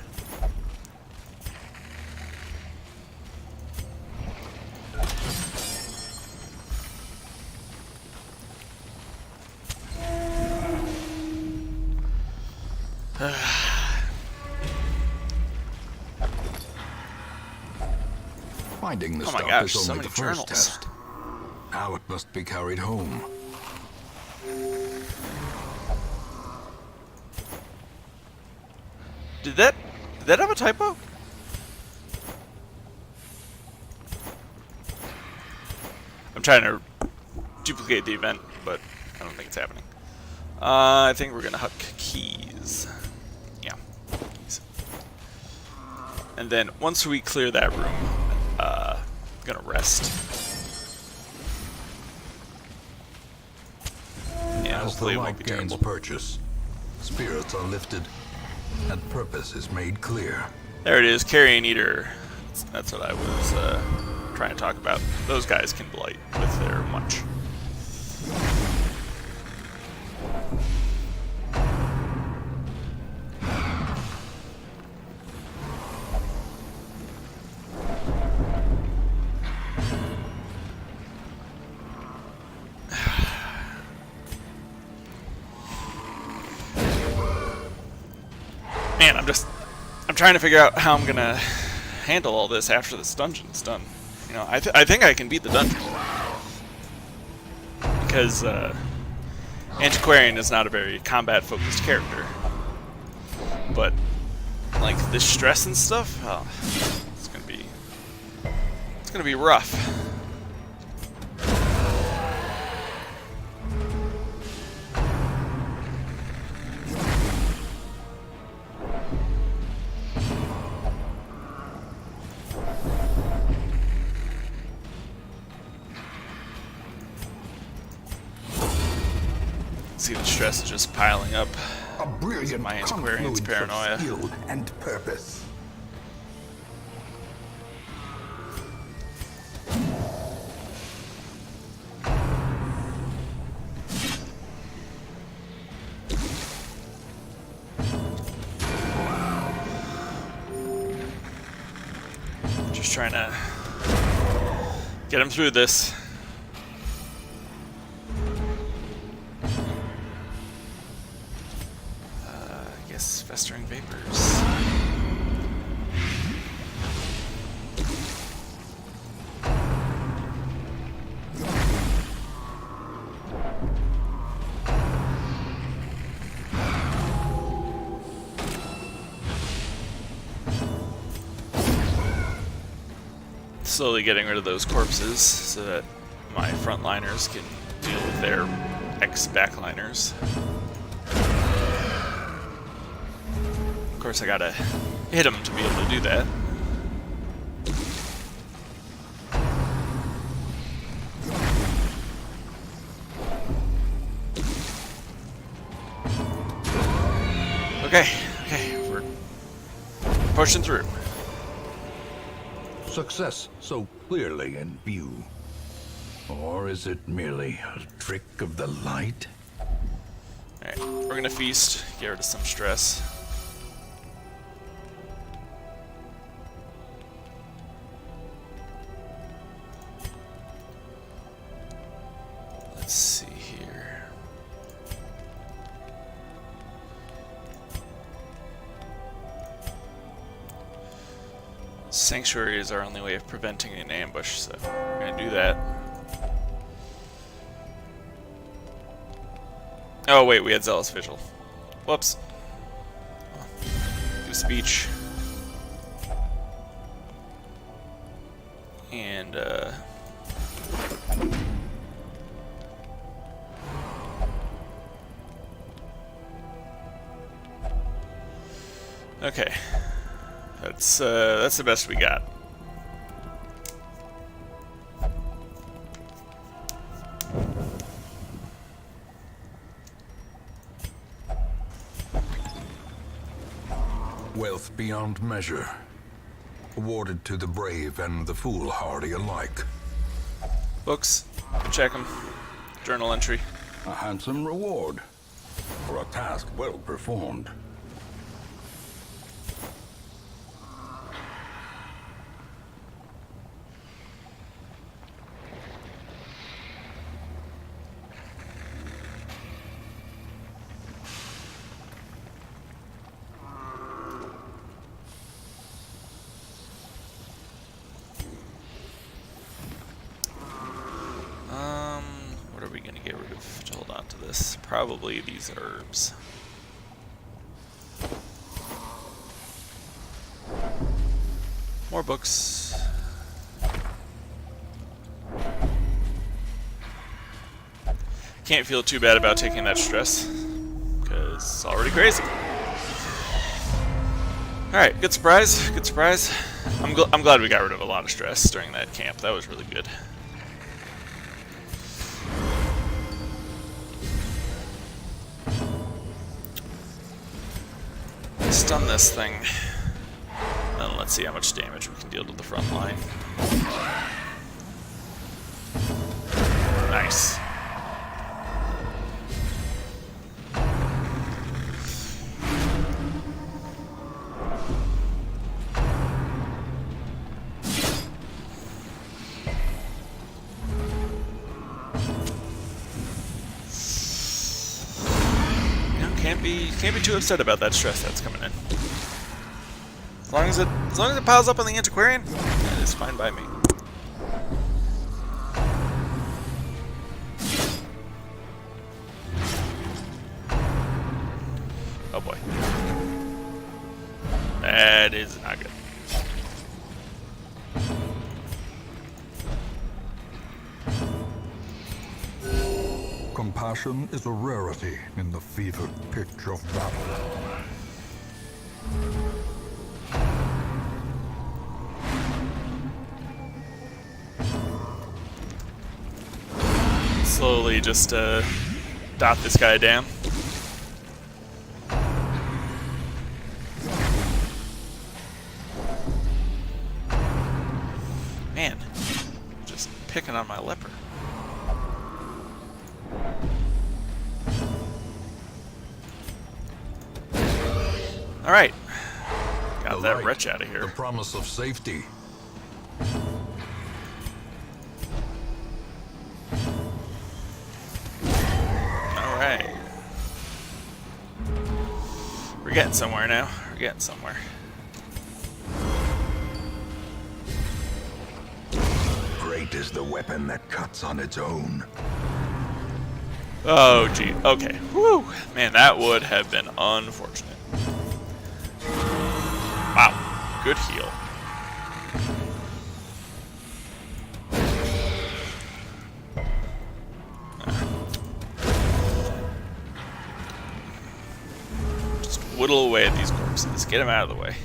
Finding the Oh my stuff gosh, is so only many the first journals. test. Now it must be carried home. Did that have a typo? I'm trying to duplicate the event, but I don't think it's happening. I think we're gonna huck keys. Yeah, keys. And then once we clear that room, gonna rest. Yeah, As the hopefully it won't light be gains terrible. purchase, spirits are lifted, and purpose is made clear. There it is, Carrion Eater. That's what I was trying to talk about. Those guys can blight with their munch. Man, I'm trying to figure out how I'm gonna handle all this after this dungeon's done. You know, I think I can beat the dungeon because Antiquarian is not a very combat-focused character, but like this stress and stuff, oh, it's gonna be rough. See, the stress is just piling up. A brilliant My Antiquarian's confluence paranoia. of skill and purpose. Just trying to get him through this. I guess festering vapors. Slowly getting rid of those corpses so that my frontliners can deal with their ex-backliners. Of course, I gotta hit them to be able to do that. Okay, we're pushing through. Success so clearly in view. Or is it merely a trick of the light? Alright, we're gonna feast, get rid of some stress. Let's see here. Sanctuary is our only way of preventing an ambush, so we're gonna do that. Oh wait, we had Zealous Vigil. Whoops. Do a speech. And okay. That's the best we got. Wealth beyond measure. Awarded to the brave and the foolhardy alike. Books, check them. Journal entry. A handsome reward for a task well performed. What are we gonna get rid of to hold on to this? Probably these herbs. More books. Can't feel too bad about taking that stress, because it's already crazy. Alright, good surprise, good surprise. I'm glad we got rid of a lot of stress during that camp. That was really good. Stun this thing. Then let's see how much damage we can deal to the front line. Nice. Can't be too upset about that stress that's coming in. As long as it piles up on the antiquarian, that is fine by me. Oh boy. That is not good. Compassion is a rarity in the fevered pitch of battle. Slowly just dot this guy down. Man, just picking on my leper. Alright. Got that wretch out of here. The promise of safety. Alright. We're getting somewhere now. We're getting somewhere. Great is the weapon that cuts on its own. Oh, gee. Okay. Whew. Man, that would have been unfortunate. Wow. Good heal. Just whittle away at these corpses. Get them out of the way.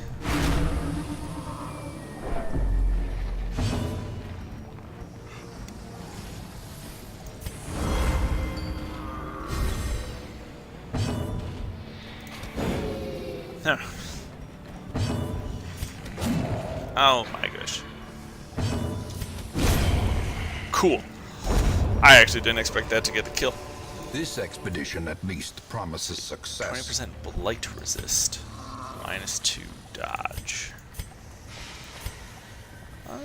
Huh. Oh my gosh. Cool. I actually didn't expect that to get the kill. This expedition at least promises success. 20% blight resist. -2 dodge. I'll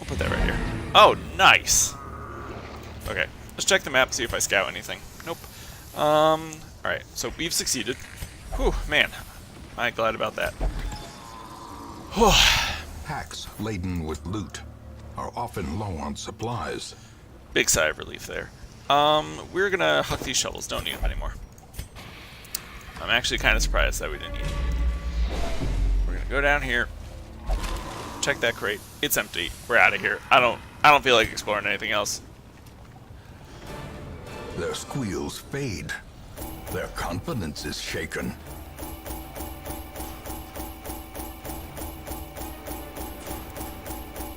put that right here. Oh, nice. Okay, let's check the map, see if I scout anything. Nope. Alright, so we've succeeded. Whew, man. Am I glad about that. Whew. Packs laden with loot. are often low on supplies. Big sigh of relief there. We're gonna huck these shovels. Don't need them anymore. I'm actually kind of surprised that we didn't need them. We're gonna go down here. Check that crate. It's empty. We're out of here. I don't feel like exploring anything else. Their squeals fade. Their confidence is shaken.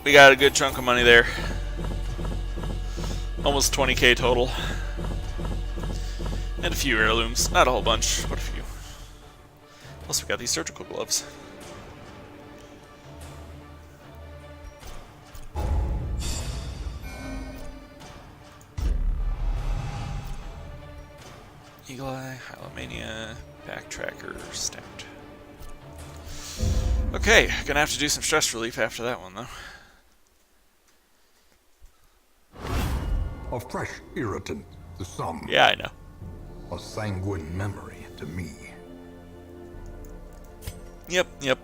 We got a good chunk of money there. Almost 20k total. And a few heirlooms. Not a whole bunch, but a few. Plus we got these surgical gloves. Eagle Eye, Hylomania, Backtracker, Stacked. Okay, gonna have to do some stress relief after that one, though. A fresh irritant to some. Yeah, I know. A sanguine memory to me. Yep.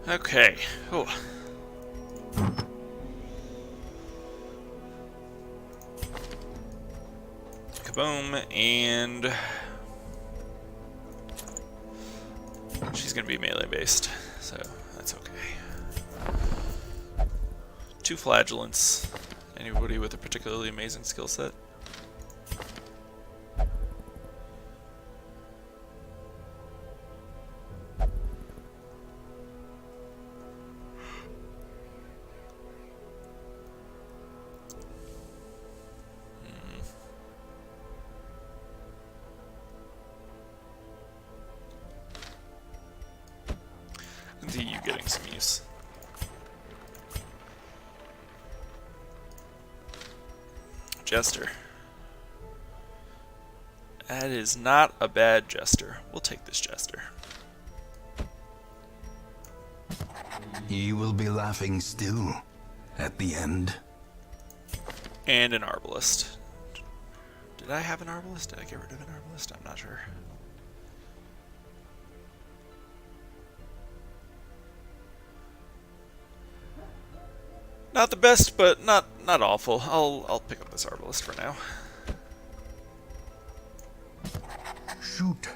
Okay. Oh. Kaboom, and she's gonna be melee based, so that's okay. 2 flagellants. Anybody with a particularly amazing skill set? I can see you getting some use. Jester. That is not a bad Jester. We'll take this Jester. He will be laughing still at the end. And an Arbalist. Did I have an Arbalist? Did I get rid of an Arbalist? I'm not sure. Not the best, but not awful. I'll pick up this Arbalist for now. Shoot,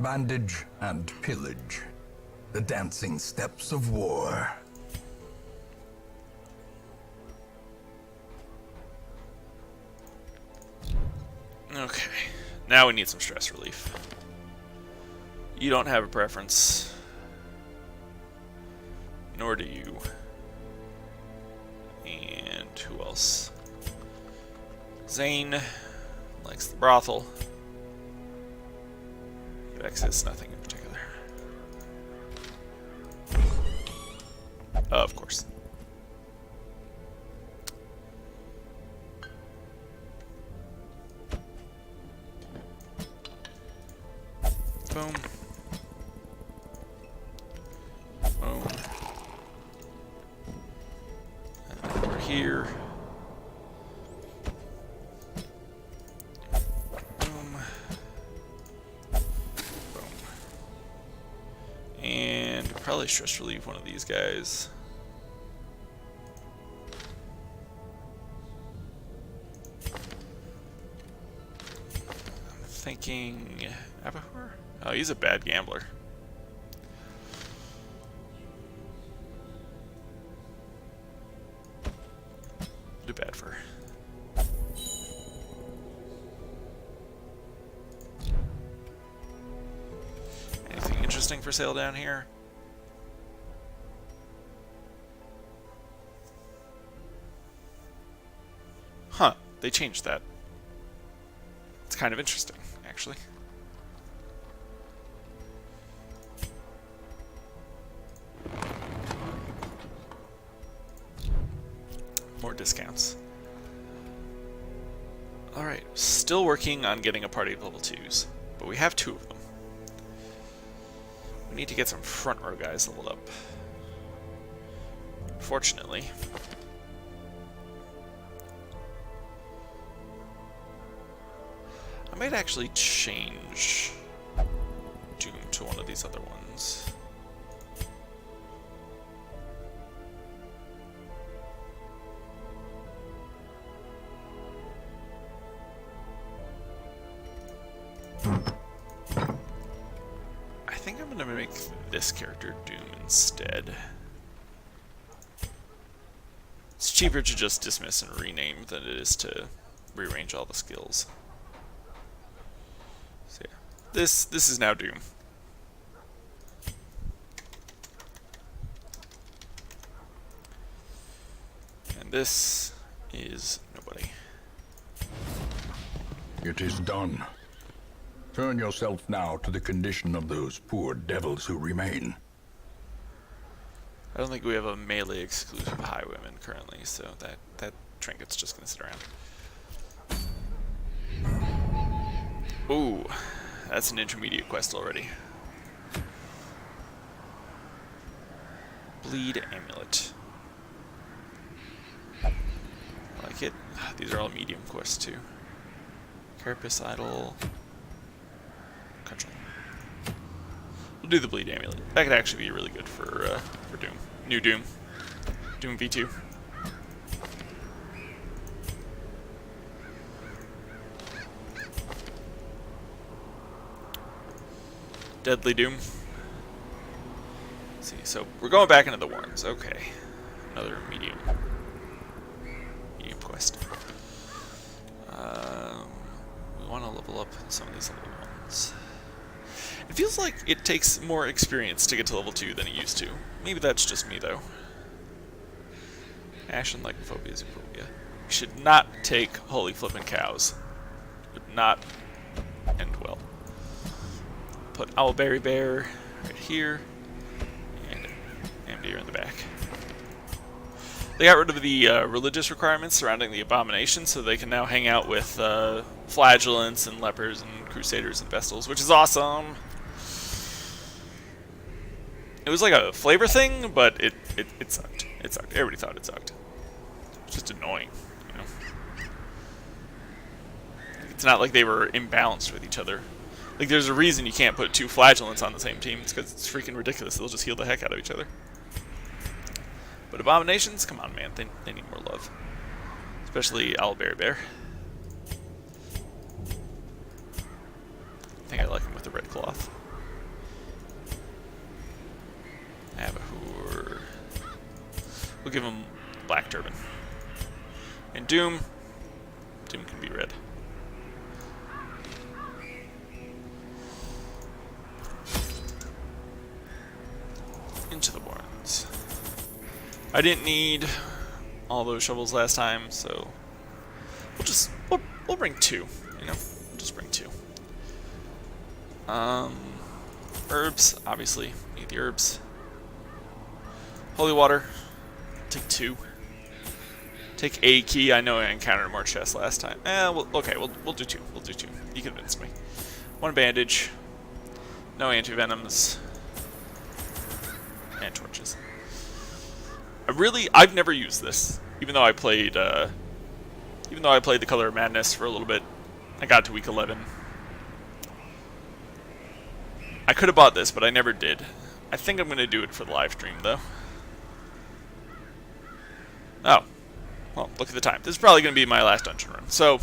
bandage, and pillage. The dancing steps of war. Okay, now we need some stress relief. You don't have a preference. Nor do you. And who else? Zane likes the brothel. Vexus, nothing in particular. Of course. Boom. Boom. And over here. Boom. Boom. And probably stress relieve one of these guys. I'm thinking Abahor? Oh, he's a bad gambler. Do bad for. Anything interesting for sale down here? Huh, they changed that. It's kind of interesting, actually. More discounts. Alright, still working on getting a party of level 2s, but we have 2 of them. We need to get some front row guys leveled up. Fortunately. I might actually change Doom to one of these other ones. I think I'm gonna make this character Doom instead. It's cheaper to just dismiss and rename than it is to rearrange all the skills. So yeah, this is now Doom. And this is nobody. It is done. Turn yourself now to the condition of those poor devils who remain. I don't think we have a melee exclusive Highwayman currently, so that trinket's just gonna sit around. Ooh, that's an intermediate quest already. Bleed Amulet. I like it. These are all medium quests too. Carapace Idol. Control. We'll do the Bleed Amulet. That could actually be really good for Doom. New Doom. Doom V2. Deadly Doom. Let's see, so we're going back into the Warrens. Okay. Another medium quest. We want to level up some of these other ones. It feels like it takes more experience to get to level 2 than it used to. Maybe that's just me, though. Ashen Lycophobia, Zoophobia. We should not take holy flippin' cows. Would not end well. Put Owlberry Bear right here, and Amdir in the back. They got rid of the religious requirements surrounding the abomination, so they can now hang out with flagellants and lepers and crusaders and vestals, which is awesome. It was like a flavor thing, but it sucked. It sucked. Everybody thought it sucked. It's just annoying, you know. It's not like they were imbalanced with each other. Like, there's a reason you can't put 2 flagellants on the same team. It's because it's freaking ridiculous. They'll just heal the heck out of each other. But abominations, come on, man. They need more love. Especially Owlberry Bear. I think I like him with the red cloth. Abahur. We'll give him black turban. And Doom can be red. Into the Warrens. I didn't need all those shovels last time, so we'll bring 2. You know, we'll just bring 2. Herbs, obviously need the herbs. Holy water, take 2. Take a key. I know I encountered more chests last time. Okay, we'll do 2. We'll do 2. You convinced me. 1 bandage. No antivenoms. And torches. I've never used this, even though I played the Color of Madness for a little bit. I got to week 11. I could have bought this, but I never did. I think I'm going to do it for the live stream, though. Oh. Well, look at the time. This is probably going to be my last dungeon run. So,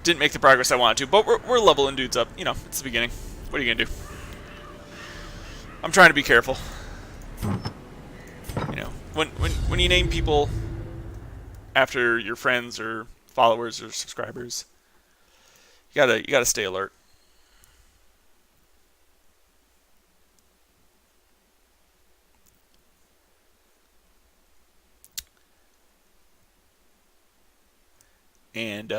didn't make the progress I wanted to, but we're leveling dudes up. You know, it's the beginning. What are you going to do? I'm trying to be careful. You know, when you name people after your friends or followers or subscribers, you gotta stay alert. And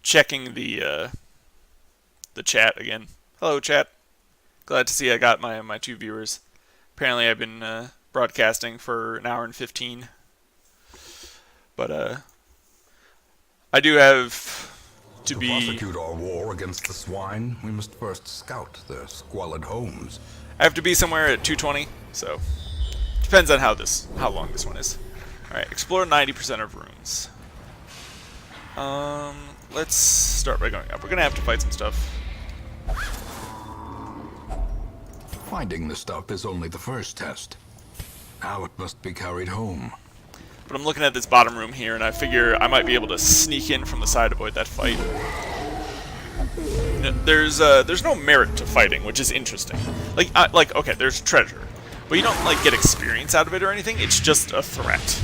checking the chat again. Hello, chat. Glad to see I got my 2 viewers. Apparently, I've been broadcasting for an hour and 15. But I do have to be. Prosecute our war against the swine, we must first scout their squalid homes. I have to be somewhere at 2:20, so depends on how long this one is. All right, explore 90% of rooms. Let's start by going up. We're gonna have to fight some stuff. Finding the stuff is only the first test. Now it must be carried home. But I'm looking at this bottom room here, and I figure I might be able to sneak in from the side to avoid that fight. There's no merit to fighting, which is interesting. Like okay, there's treasure, but you don't like get experience out of it or anything. It's just a threat.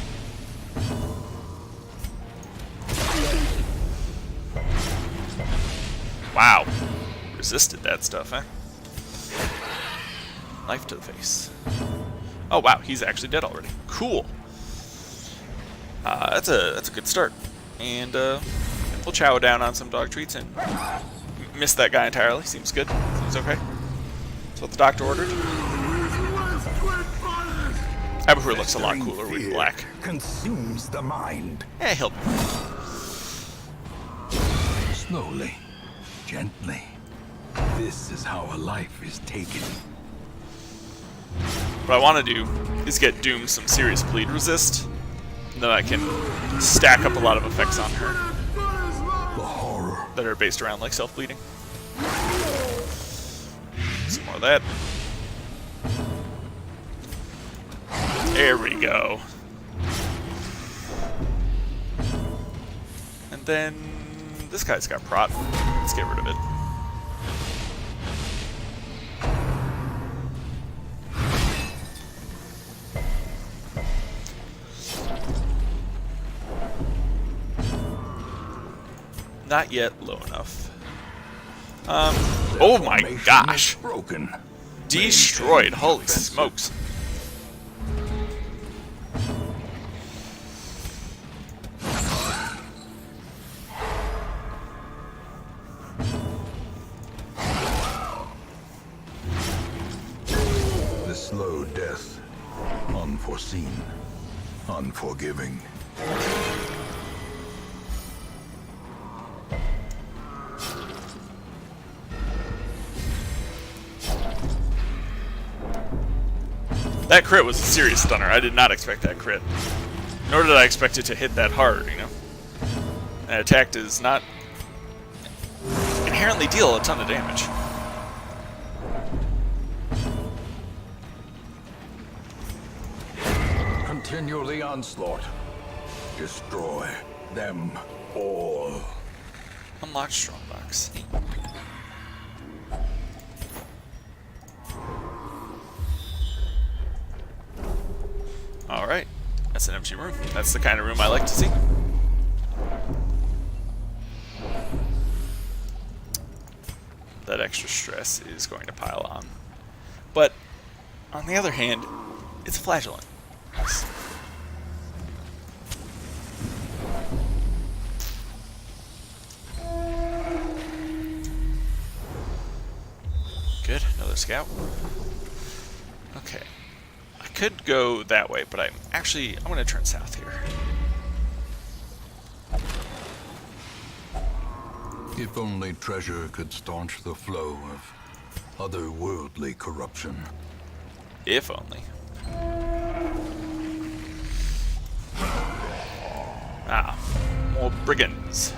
Wow, resisted that stuff, huh? Knife to the face. Oh wow, he's actually dead already. Cool. That's a good start, and we'll chow down on some dog treats and miss that guy entirely. Seems good. Seems okay. That's what the doctor ordered. Abahur looks a lot cooler with black. Consumes the mind. Eh, he'll. Slowly, gently. This is how a life is taken. What I want to do is get Doom some serious bleed resist, and then I can stack up a lot of effects on her The horror. that are based around like self-bleeding. Some more of that. There we go. And then this guy's got prot. Let's get rid of it. Not yet low enough. Oh my Formation gosh. is broken. Destroyed. Maintain Holy offensive. smokes. The slow death. Unforeseen. Unforgiving. That crit was a serious stunner. I did not expect that crit. Nor did I expect it to hit that hard, you know. That attack does not inherently deal a ton of damage. Continue the onslaught. Destroy them all. Unlock Strongbox. Alright. That's an empty room. That's the kind of room I like to see. That extra stress is going to pile on. But, on the other hand, it's flagellant. Good, another scout. Okay. I could go that way, but I'm going to turn south here. If only treasure could staunch the flow of otherworldly corruption. If only. Ah, more brigands.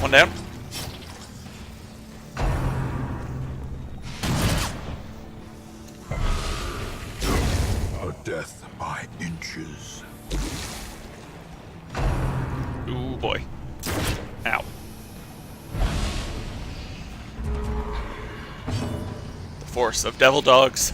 One down. A death by inches. Ooh boy. Ow. The force of devil dogs.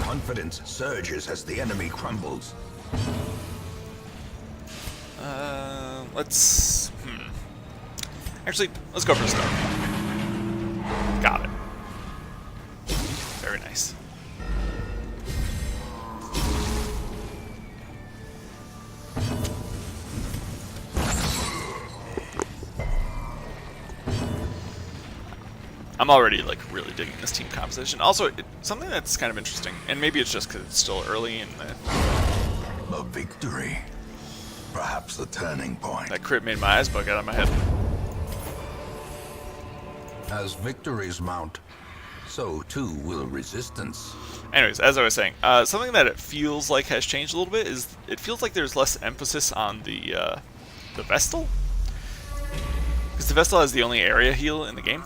Confidence surges as the enemy crumbles. Let's... Actually, let's go for a start. Got it. Very nice. I'm already like really digging this team composition. Also, something that's kind of interesting, and maybe it's just because it's still early in A victory. Perhaps the turning point. that crit made my eyes bug out of my head. As victories mount, so too will resistance. Anyways, as I was saying, something that it feels like has changed a little bit is it feels like there's less emphasis on the Vestal. Because the Vestal has the only area heal in the game.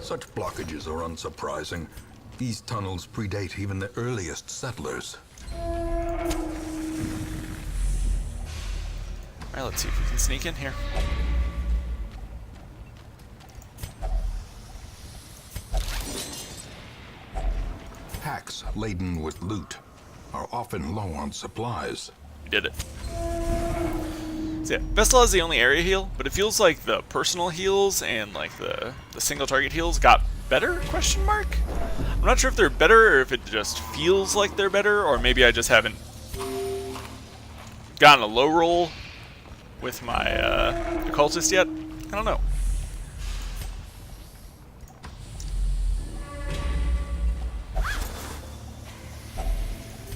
Such blockages are unsurprising. These tunnels predate even the earliest settlers. Alright, let's see if we can sneak in here. Packs laden with loot are often low on supplies. We did it. So yeah, Vestal has the only area heal, but it feels like the personal heals and like the single target heals got better, question mark? I'm not sure if they're better or if it just feels like they're better, or maybe I just haven't gotten a low roll with my occultist yet. I don't know.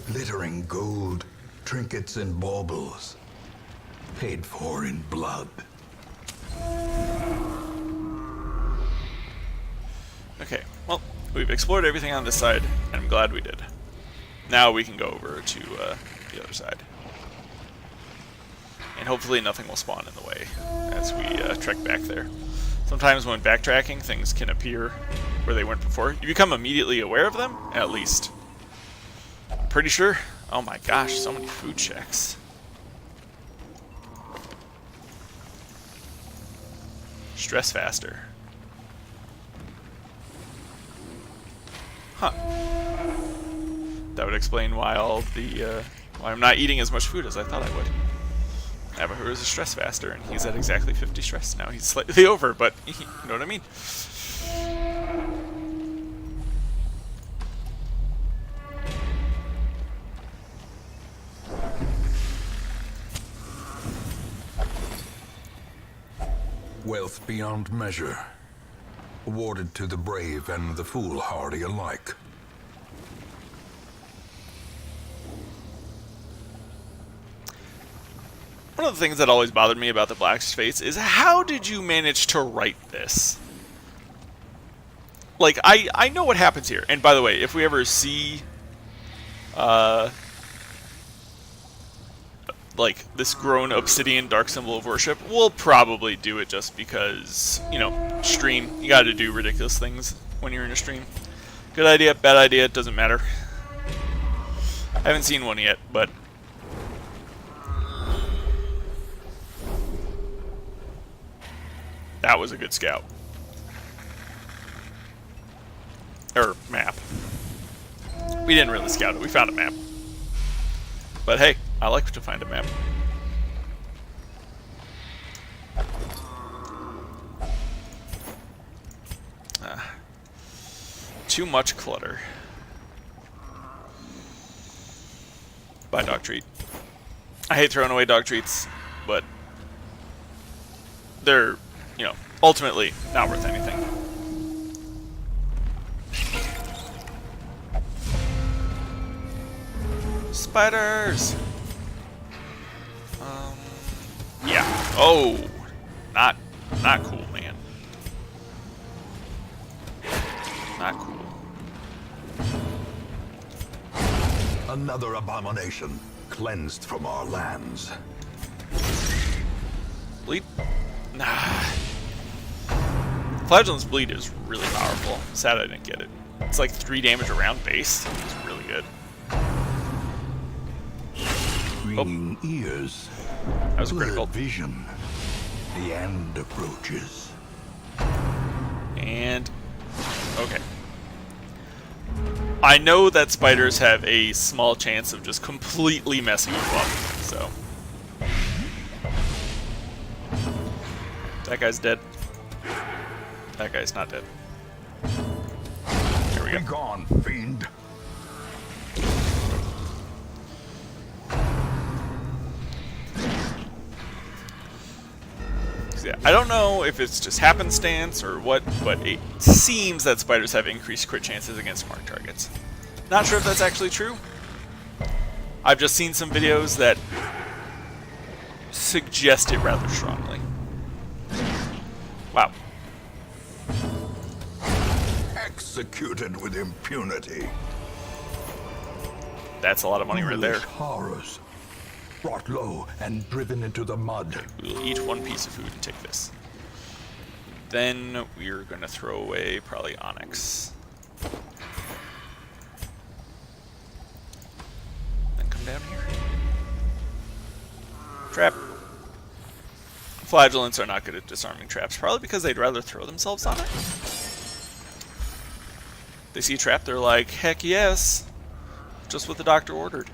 Glittering gold, trinkets and baubles, paid for in blood. Okay, well, we've explored everything on this side, and I'm glad we did. Now we can go over to the other side. And hopefully nothing will spawn in the way as we trek back there. Sometimes when backtracking, things can appear where they weren't before. You become immediately aware of them, at least. I'm pretty sure. Oh my gosh, so many food checks. Stress faster. Huh. That would explain why why I'm not eating as much food as I thought I would. Abahu is a stress faster, and he's at exactly 50 stress now. He's slightly over, but you know what I mean. Wealth beyond measure, awarded to the brave and the foolhardy alike. One of the things that always bothered me about the Black's Fates is how did you manage to write this? Like, I know what happens here. And by the way, if we ever see like this grown obsidian dark symbol of worship, we'll probably do it just because, you know, stream. You gotta do ridiculous things when you're in a stream. Good idea, bad idea, it doesn't matter. I haven't seen one yet, but that was a good scout. Or map. We didn't really scout it, we found a map. But hey, I like to find a map. Too much clutter. Bye, dog treat. I hate throwing away dog treats, but they're, you know, ultimately not worth anything. Spiders! Yeah. Oh! Not cool, man. Not cool. Another abomination cleansed from our lands. Bleed? Nah. Flagellant's Bleed is really powerful. Sad I didn't get it. It's like 3 damage around base. It's really good. Ringing ears. That was critical. Vision. The end approaches. And okay. I know that spiders have a small chance of just completely messing you up, so. That guy's dead. That guy's not dead. There we go. Be gone, fiend. Yeah, I don't know if it's just happenstance or what, but it seems that spiders have increased crit chances against marked targets. Not sure if that's actually true. I've just seen some videos that suggest it rather strongly. Wow. Executed with impunity. That's a lot of money right there. Foolish horrors. Brought low and driven into the mud. We'll eat one piece of food and take this. Then we're going to throw away probably Onyx. Then come down here. Trap. Flagellants are not good at disarming traps, probably because they'd rather throw themselves on it. They see a trap, they're like, heck yes. Just what the doctor ordered.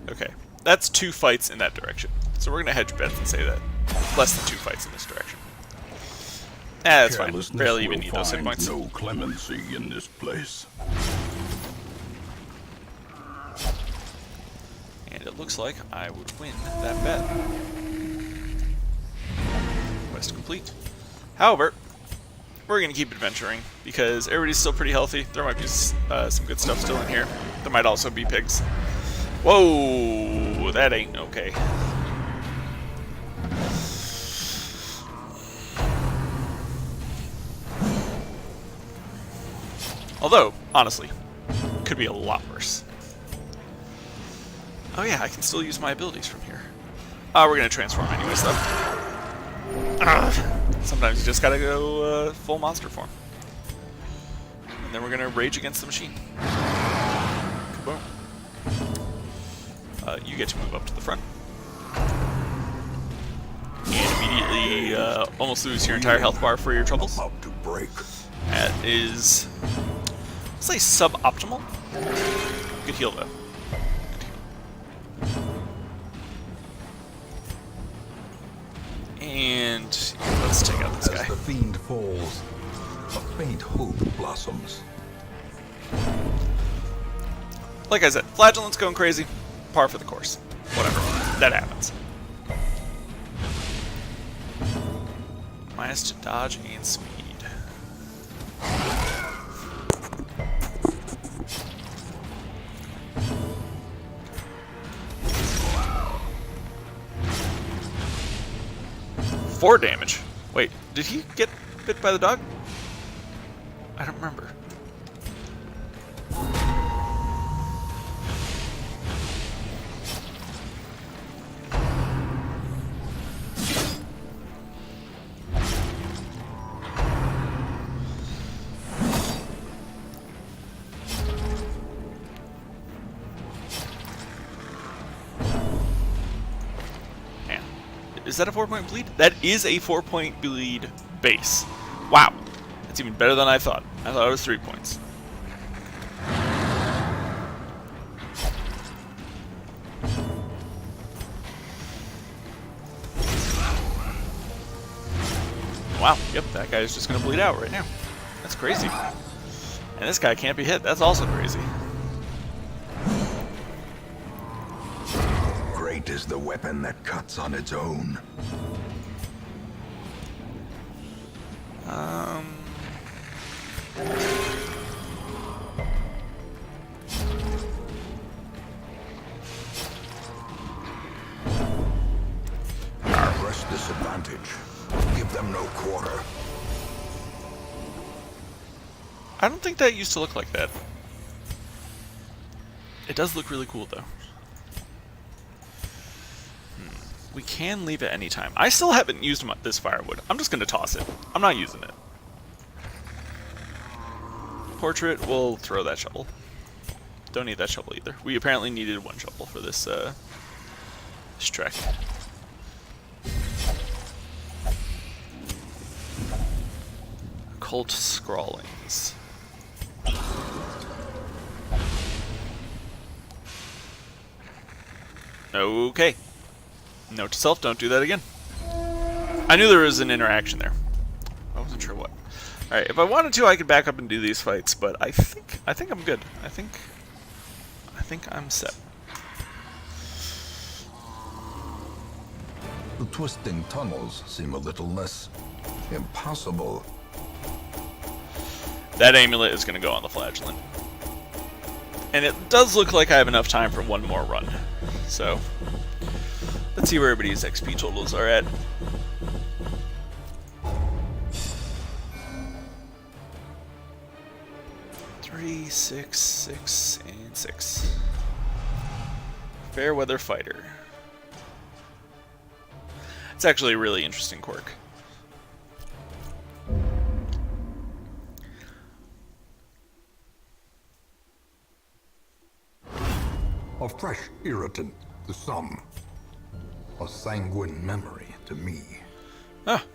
Okay, that's 2 fights in that direction. So we're going to hedge bets and say that less than 2 fights in this direction. That's fine. Carelessness Barely even will need those hit find points. no clemency in this place. And it looks like I would win that bet. Quest complete. However, we're going to keep adventuring because everybody's still pretty healthy. There might be some good stuff still in here. There might also be pigs. Whoa, that ain't okay. Although, honestly, could be a lot worse. Oh yeah, I can still use my abilities from here. We're gonna transform anyways, though. Sometimes you just gotta go full monster form. And then we're gonna rage against the machine. Kaboom. You get to move up to the front. And immediately almost lose your entire health bar for your troubles. About to break. That is, let's say, suboptimal. Good heal, though. And let's take out this As guy. the fiend falls, a faint hope blossoms. Like I said, Flagellant's going crazy. Par for the course. Whatever. That happens. Minus to dodge and speed. Four damage. Wait, did he get bit by the dog? I don't remember. Is that a 4-point bleed? That is a 4-point bleed base. Wow. That's even better than I thought. I thought it was 3 points. Wow. Yep, that guy is just going to bleed out right now. That's crazy. And this guy can't be hit. That's also crazy. Great is the weapon that cuts on its own. Press disadvantage. Give them no quarter. I don't think that used to look like that. It does look really cool, though. We can leave at any time. I still haven't used this firewood. I'm just going to toss it. I'm not using it. Portrait, we'll throw that shovel. Don't need that shovel either. We apparently needed 1 shovel for this, this trek. Occult Scrawlings. Okay. Note to self, don't do that again. I knew there was an interaction there. I wasn't sure what. Alright, if I wanted to, I could back up and do these fights, but I think I'm good. I think think I'm set. The twisting tunnels seem a little less impossible. That amulet is going to go on the flagellant. And it does look like I have enough time for one more run. So, let's see where everybody's XP totals are at. Three, 6, 6, and 6. Fairweather Fighter. It's actually a really interesting quirk. A fresh irritant to some. A sanguine memory to me. Ah.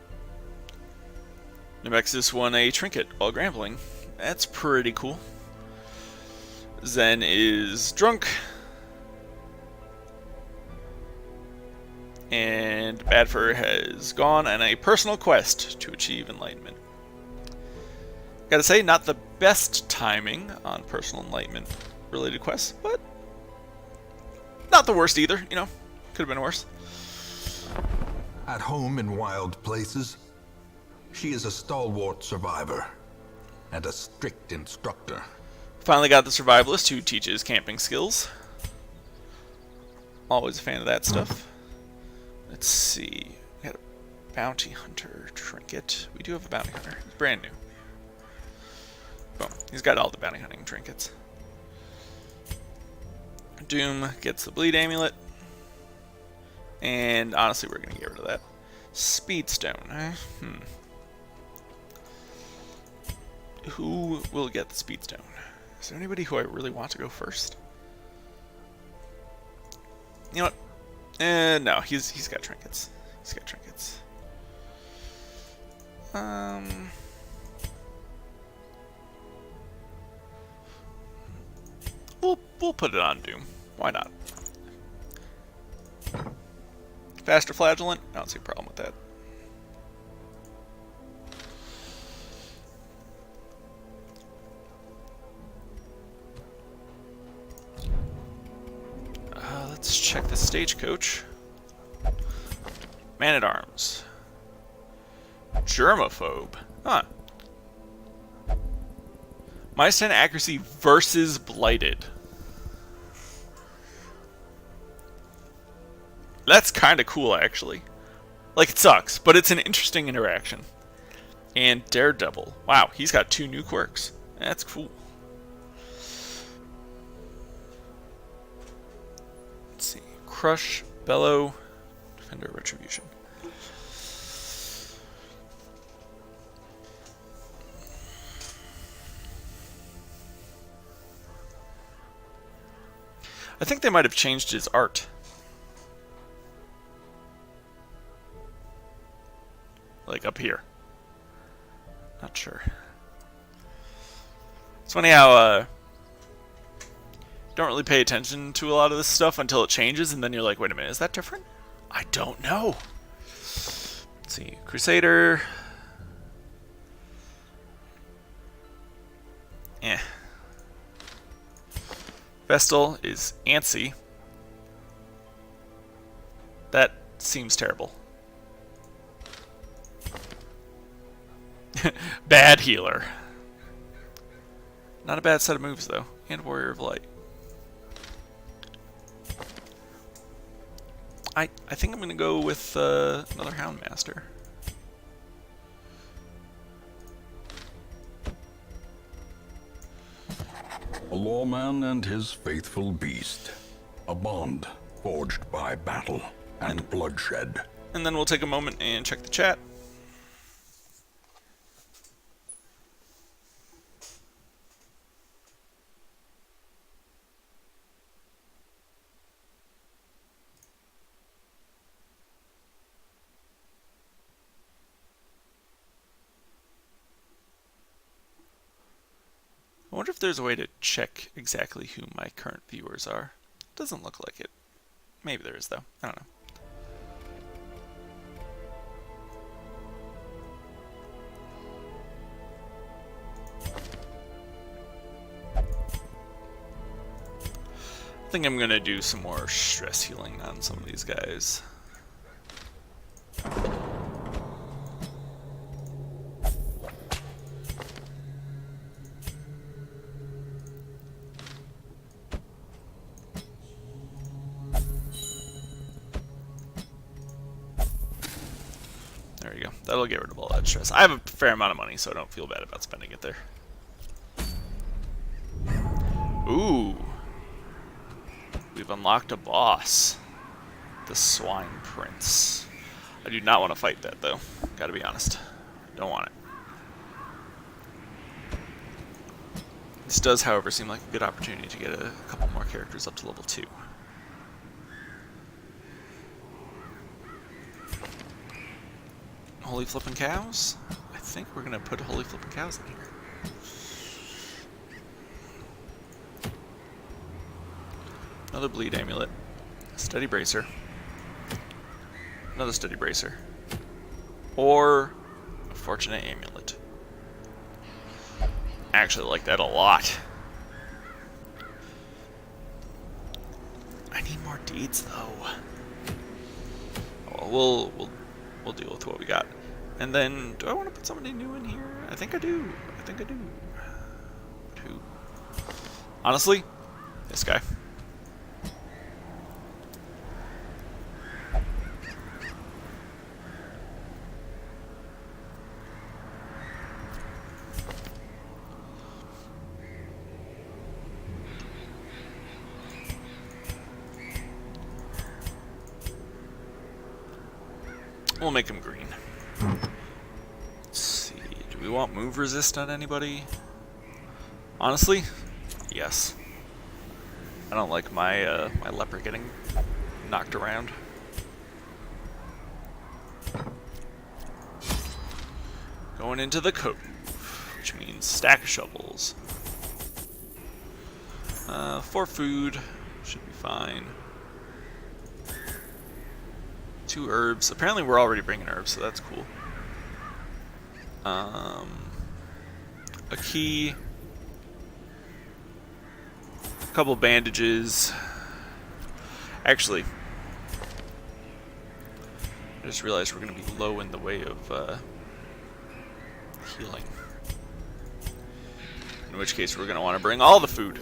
Nemexis won a trinket while grappling. That's pretty cool. Zen is drunk. And Badfur has gone on a personal quest to achieve enlightenment. Gotta say, not the best timing on personal enlightenment related quests, but not the worst either, you know. Could have been worse. At home in wild places, she is a stalwart survivor and a strict instructor. Finally got the survivalist who teaches camping skills. Always a fan of that stuff. Let's see. We got a bounty hunter trinket. We do have a bounty hunter. He's brand new. Boom. He's got all the bounty hunting trinkets. Doom gets the bleed amulet. And honestly, we're going to get rid of that. Speedstone. Who will get the Speedstone? Is there anybody who I really want to go first? You know what? No, he's got trinkets. He's got trinkets. We'll put it on Doom. Why not? Faster flagellant? I don't see a problem with that. Let's check the stagecoach. Man-at-Arms. Germaphobe. Huh. Minus 10 accuracy versus Blighted. That's kind of cool, actually. Like, it sucks, but it's an interesting interaction. And Daredevil. Wow, he's got 2 new quirks. That's cool. Let's see. Crush, Bellow, Defender, Retribution. I think they might have changed his art. Like up here. Not sure. It's funny how don't really pay attention to a lot of this stuff until it changes, and then you're like, wait a minute, is that different? I don't know. Let's see. Crusader. Eh. Vestal is antsy. That seems terrible. Bad healer. Not a bad set of moves, though. And Warrior of Light. I think I'm going to go with another Houndmaster. A lawman and his faithful beast. A bond forged by battle and bloodshed. And then we'll take a moment and check the chat. I wonder if there's a way to check exactly who my current viewers are. Doesn't look like it. Maybe there is, though. I don't know. think I'm gonna do some more stress healing on some of these guys. There we go. That'll get rid of all that stress. I have a fair amount of money, so I don't feel bad about spending it there. Ooh. We've unlocked a boss. The Swine Prince. I do not want to fight that, though. Gotta be honest. Don't want it. This does, however, seem like a good opportunity to get a couple more characters up to level 2. Holy Flippin' Cows? I think we're gonna put Holy Flippin' Cows in here. Another Bleed Amulet. Steady Bracer. Another Steady Bracer. Or a Fortunate Amulet. I actually like that a lot. I need more deeds though. Well, we'll deal with what we got. And then, do I want to put somebody new in here? I think I do. I think I do. Who? Honestly, this guy. We'll make him green. Let's see. Do we want move resist on anybody? Honestly, yes. I don't like my my leper getting knocked around. Going into the cove, which means stack of shovels. 4 food should be fine. 2 herbs. Apparently we're already bringing herbs, so that's cool. A key. A couple bandages. Actually, I just realized we're going to be low in the way of healing. In which case we're going to want to bring all the food.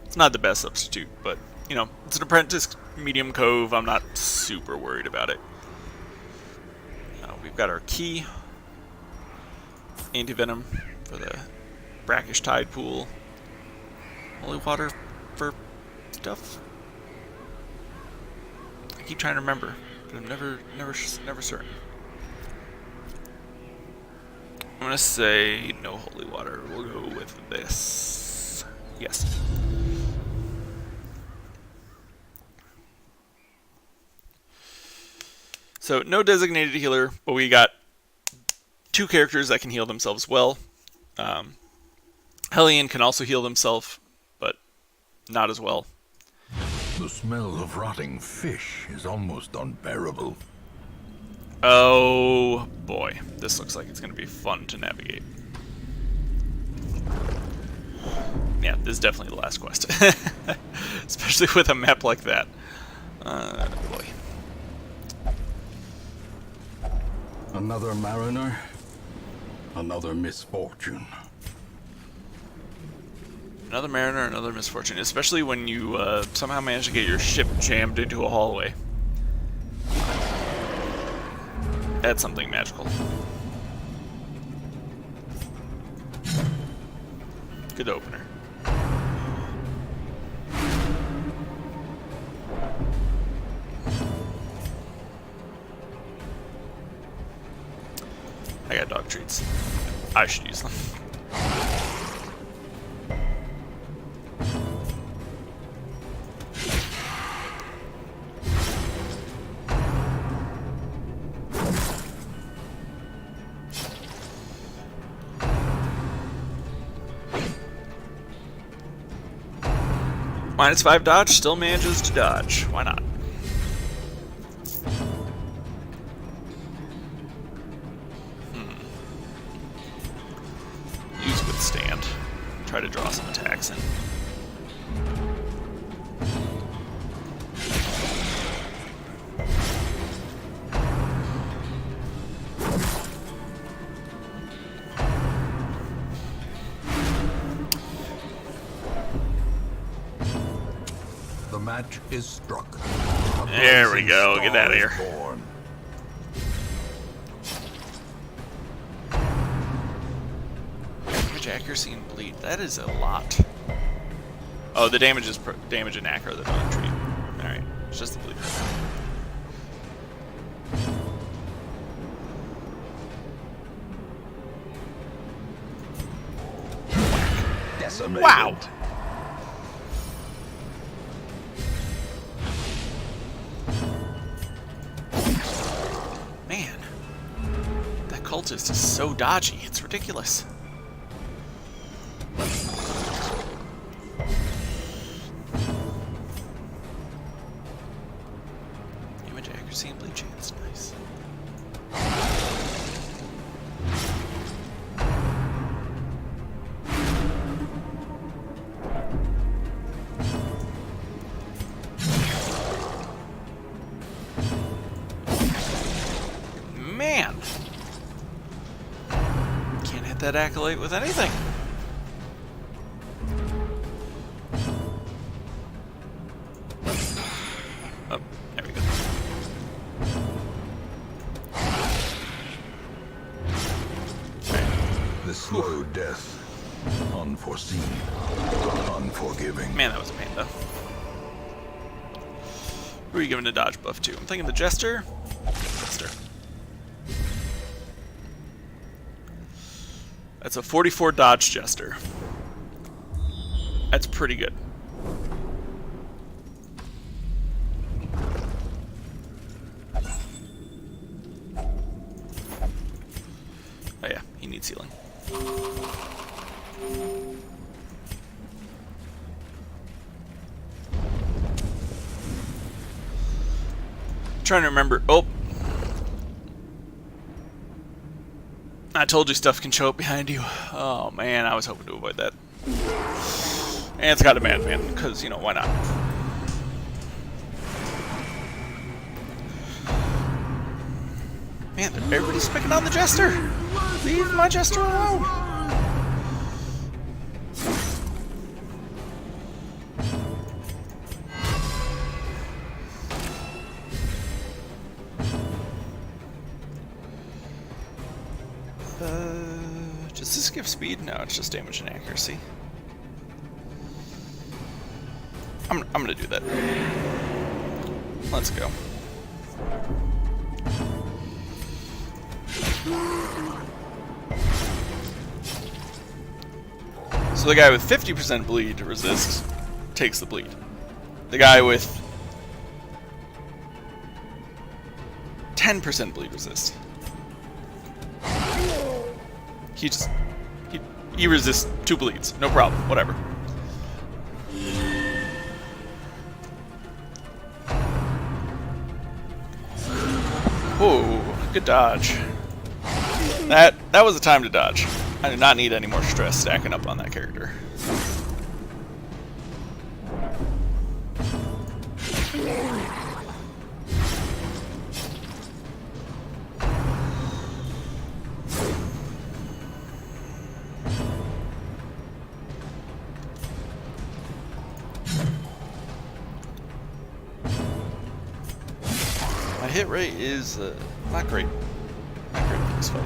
It's not the best substitute, but, you know, it's an apprentice medium cove. I'm not super worried about it. We've got our key. Anti-venom for the brackish tide pool. Holy water for stuff. I keep trying to remember, but I'm never certain. I'm gonna say no holy water. We'll go with this. Yes. So, no designated healer, but we got 2 characters that can heal themselves well. Hellion can also heal himself, but not as well. The smell of rotting fish is almost unbearable. Oh boy, this looks like it's going to be fun to navigate. Yeah, this is definitely the last quest. Especially with a map like that. Boy. Another mariner, another misfortune. Another mariner, another misfortune. Especially when you somehow manage to get your ship jammed into a hallway. That's something magical. Good opener. I got dog treats. I should use them. -5 dodge, still manages to dodge. Why not? try to draw some attacks in. The match is struck. There we go. Get out of here. Born. Damage, accuracy, and bleed. That is a lot. Oh, the damage is damage and accuracy that don't treat. Alright, it's just the bleed. Decimated. Wow! Man, that cultist is so dodgy. It's ridiculous. Damage, accuracy, and bleed chance. Nice. Man! Can't hit that accolade with anything. Oh, there we go. The slow death. Unforeseen. Unforgiving. Man, that was a pain, though. Who are you giving a dodge buff to? I'm thinking the Jester. Jester. That's a 44 dodge Jester. That's pretty good. Oh yeah, he needs healing. Trying to remember. Oh, I told you stuff can show up behind you. Oh man, I was hoping to avoid that. And it's got a madman, because, you know, why not? Man, everybody's picking on the Jester! Leave my Jester alone! Does this give speed? No, it's just damage and accuracy. I'm gonna do that. Let's go. So the guy with 50% bleed resist takes the bleed. The guy with 10% bleed resist. He resists 2 bleeds. No problem. Whatever. Whoa, good dodge. That was the time to dodge. I do not need any more stress stacking up on that character. My hit rate is not great. Not great for this fight.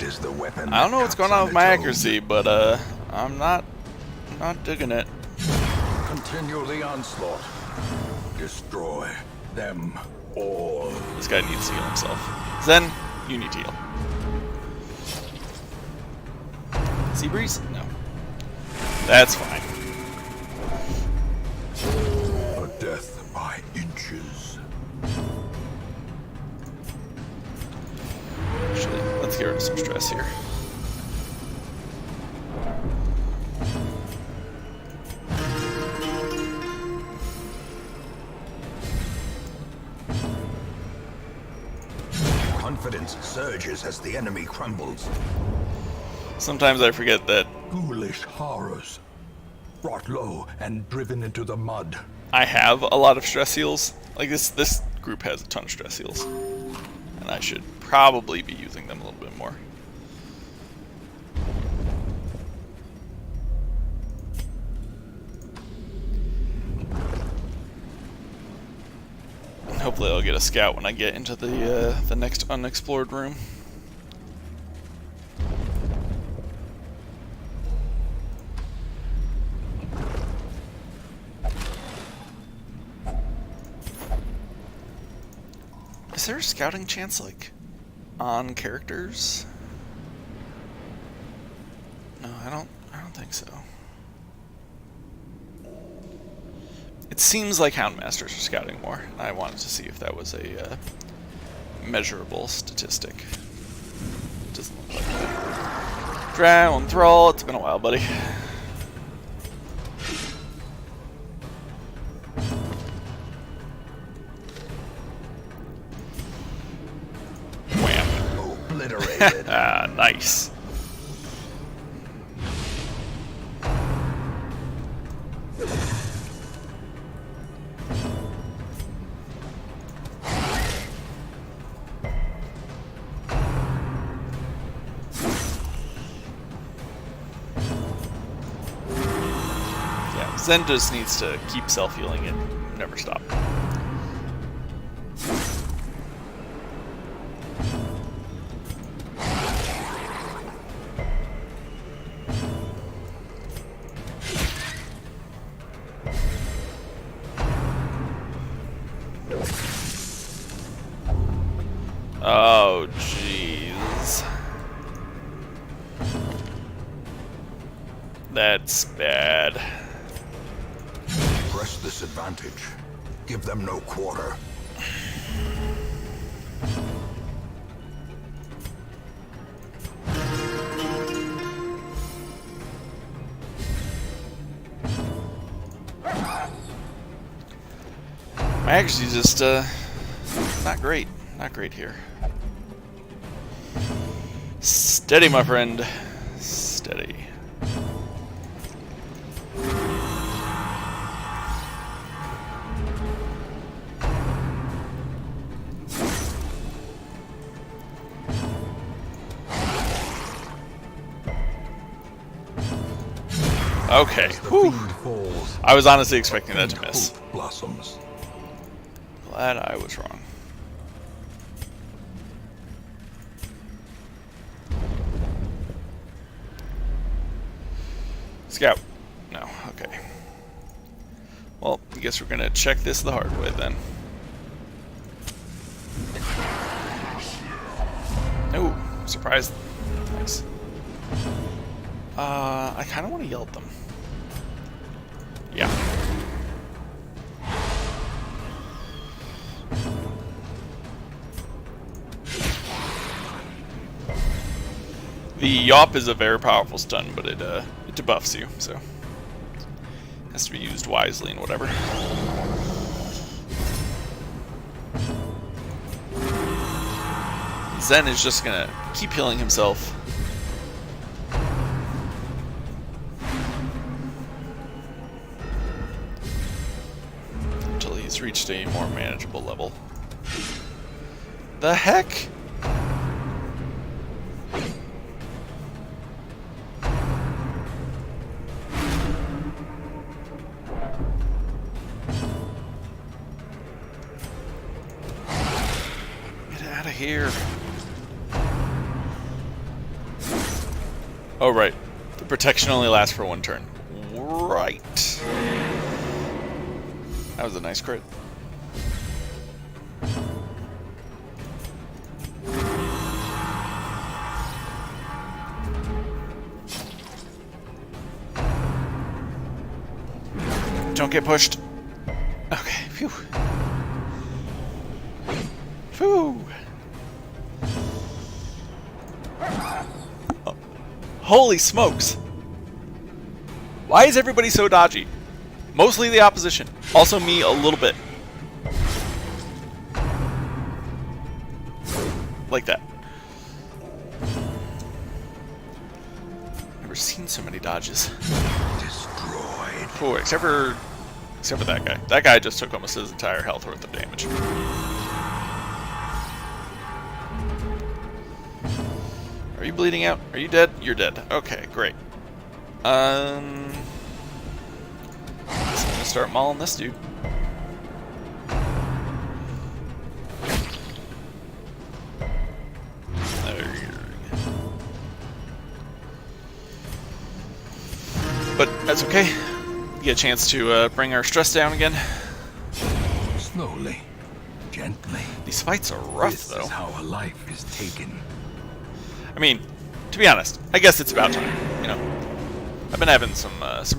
Is the weapon I don't know what's going on with my accuracy, but I'm not digging it. Continue the onslaught. Destroy them all. This guy needs to heal himself. Zen, you need to heal. Sea breeze? No. That's fine. A death by inches. Actually, let's get rid of some stress here. Confidence surges as the enemy crumbles. Sometimes I forget that Ghoulish horrors. Brought low and driven into the mud. I have a lot of stress heals. Like this group has a ton of stress heals. And I should probably be using them a little bit more. And hopefully I'll get a scout when I get into the next unexplored room. Is there a scouting chance, like, on characters? No, I don't think so. It seems like Houndmasters are scouting more. I wanted to see if that was a measurable statistic. Doesn't look like it. Drown Thrall, it's been a while, buddy. Obliterated. Ah, nice. Yeah, Zen just needs to keep self-healing and never stop. Oh, jeez. That's bad. Press this advantage. Give them no quarter. Actually, just not great. Not great here. Steady, my friend. Steady. Okay. The Whew. fiend falls. I was honestly expecting that to and miss. hope blossoms. Glad I was wrong. Scout. No, okay. Well, I guess we're gonna check this the hard way then. Oh, surprise. Nice. I kinda wanna yell at them. Yeah. The Yawp is a very powerful stun, but it debuffs you, so has to be used wisely and whatever. Zen is just gonna keep healing himself. Until he's reached a more manageable level. The heck? Here. Oh, right. The protection only lasts for one turn. Right. That was a nice crit. Don't get pushed. Okay, phew. Phew. Oh. Holy smokes. Why is everybody so dodgy? Mostly the opposition. Also me a little bit. Like that. Never seen so many dodges. Destroyed. Oh, except for that guy. That guy just took almost his entire health worth of damage. Are you bleeding out? Are you dead? You're dead. Okay, great. Guess I'm gonna start mauling this dude. But that's okay. Get a chance to bring our stress down again. Slowly, gently. These fights are rough, This though. is how a life is taken. I mean, to be honest, I guess it's about time. You know, I've been having some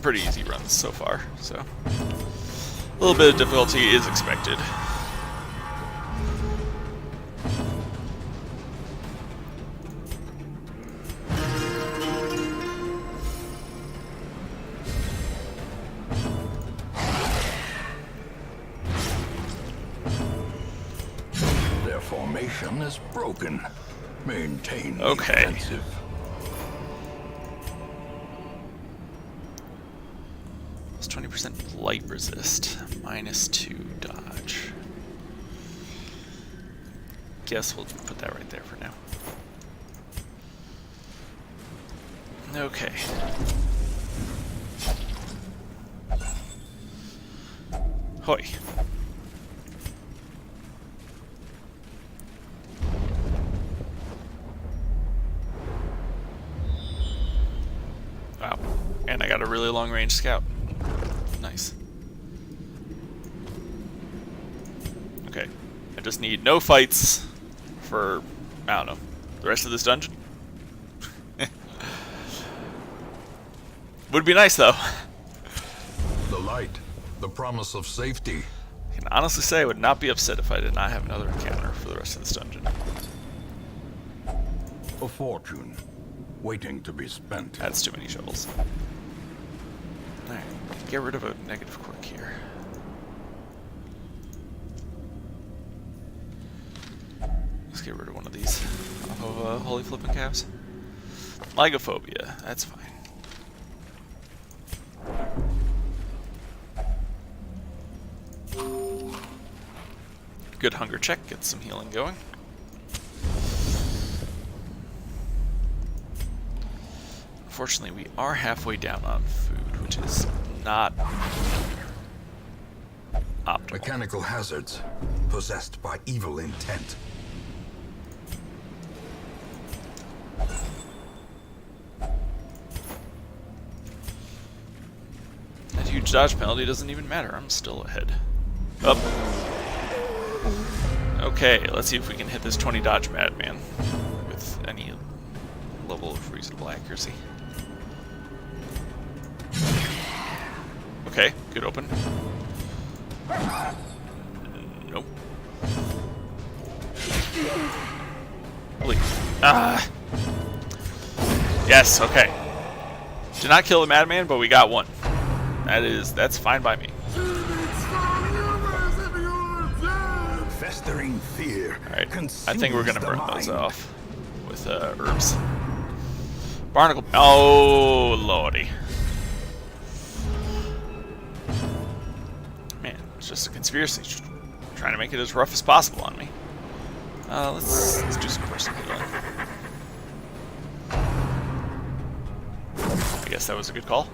pretty easy runs so far, so a little bit of difficulty is expected. Their formation is broken. Maintain the Okay. offensive. It's 20% light resist, -2 dodge. Guess we'll put that right there for now. Okay. Hoi. Wow. And I got a really long range scout. Nice. Okay. I just need no fights for, I don't know, the rest of this dungeon. Would be nice, though. The light, the promise of safety. I can honestly say I would not be upset if I did not have another encounter for the rest of this dungeon. A fortune, waiting to be spent. That's too many shovels. Alright, get rid of a negative quirk here. Let's get rid of one of these off of Holy Flippin' Calves. Lygophobia, that's fine. Good hunger check, get some healing going. Unfortunately, we are halfway down on food, which is not optimal. Mechanical hazards, possessed by evil intent. That huge dodge penalty doesn't even matter. I'm still ahead. Up. Okay, let's see if we can hit this 20 dodge madman with any level of reasonable accuracy. Okay, good open. Nope. Holy. Ah! Yes, okay. Did not kill the madman, but we got one. That's fine by me. Festering fear. Alright, I think we're gonna burn those off with herbs. Barnacle. Oh, lordy. Man, it's just a conspiracy. Just trying to make it as rough as possible on me. Let's do some personal healing. I guess that was a good call.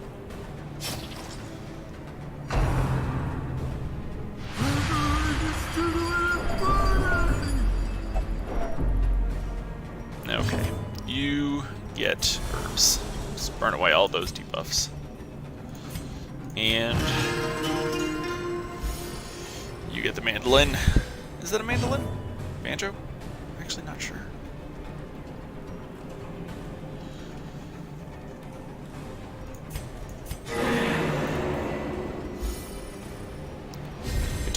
Okay, you get herbs. Just burn away all those debuffs. And you get the mandolin. Is that a mandolin? Banjo? Actually not sure.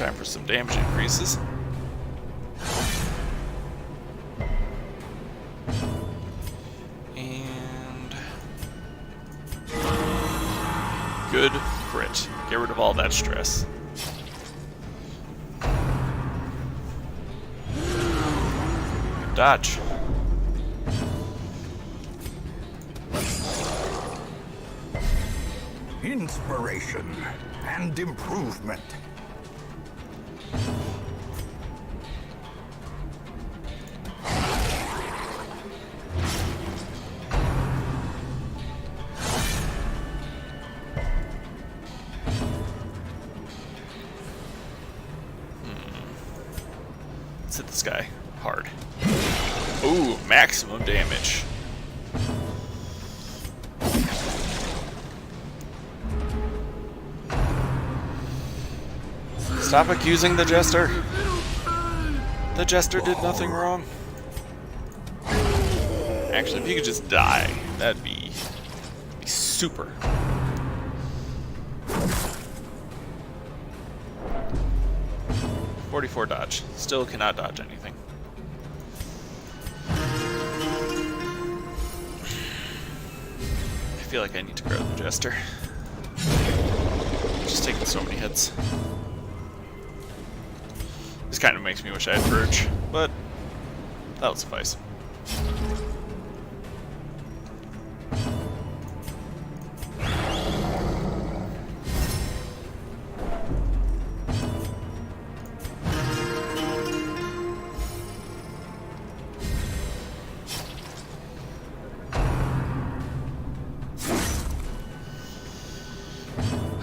Time for some damage increases. And good crit. Get rid of all that stress. Dodge. Inspiration and improvement. Let's hit this guy hard. Ooh, maximum damage. Stop accusing the Jester. The Jester did nothing wrong. Actually, if you could just die, that'd be super. .44 dodge. Still cannot dodge anything. I feel like I need to grow the Jester. Just taking so many hits. This kind of makes me wish I had Purge, but that'll suffice.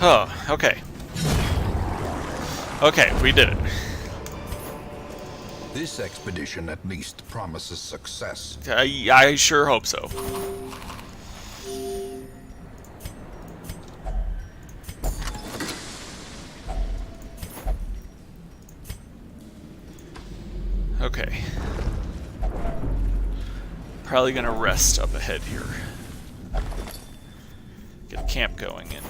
Oh, okay. Okay, we did it. This expedition at least promises success. I sure hope so. Okay. Probably gonna rest up ahead here. Get a camp going and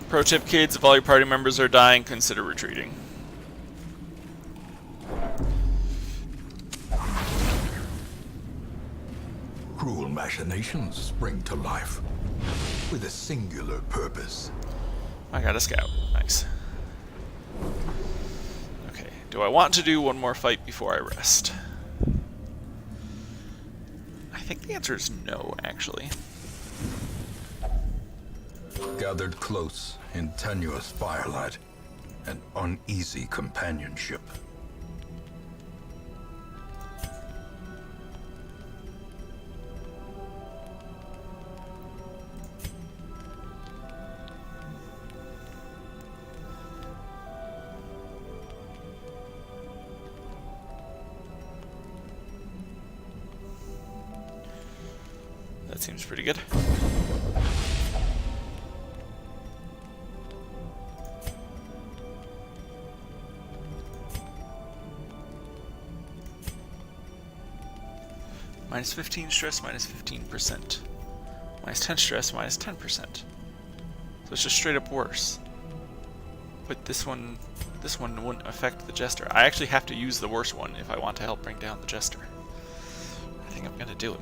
pro tip, kids, if all your party members are dying, consider retreating. Cruel machinations spring to life with a singular purpose. I got a scout. Nice. Okay, do I want to do one more fight before I rest? I think the answer is no, actually. Gathered close in tenuous firelight and uneasy companionship. That seems pretty good. Minus 15 stress, minus 15%. Minus 10 stress, minus 10%. So it's just straight up worse. But this one wouldn't affect the Jester. I actually have to use the worse one if I want to help bring down the Jester. I think I'm gonna do it.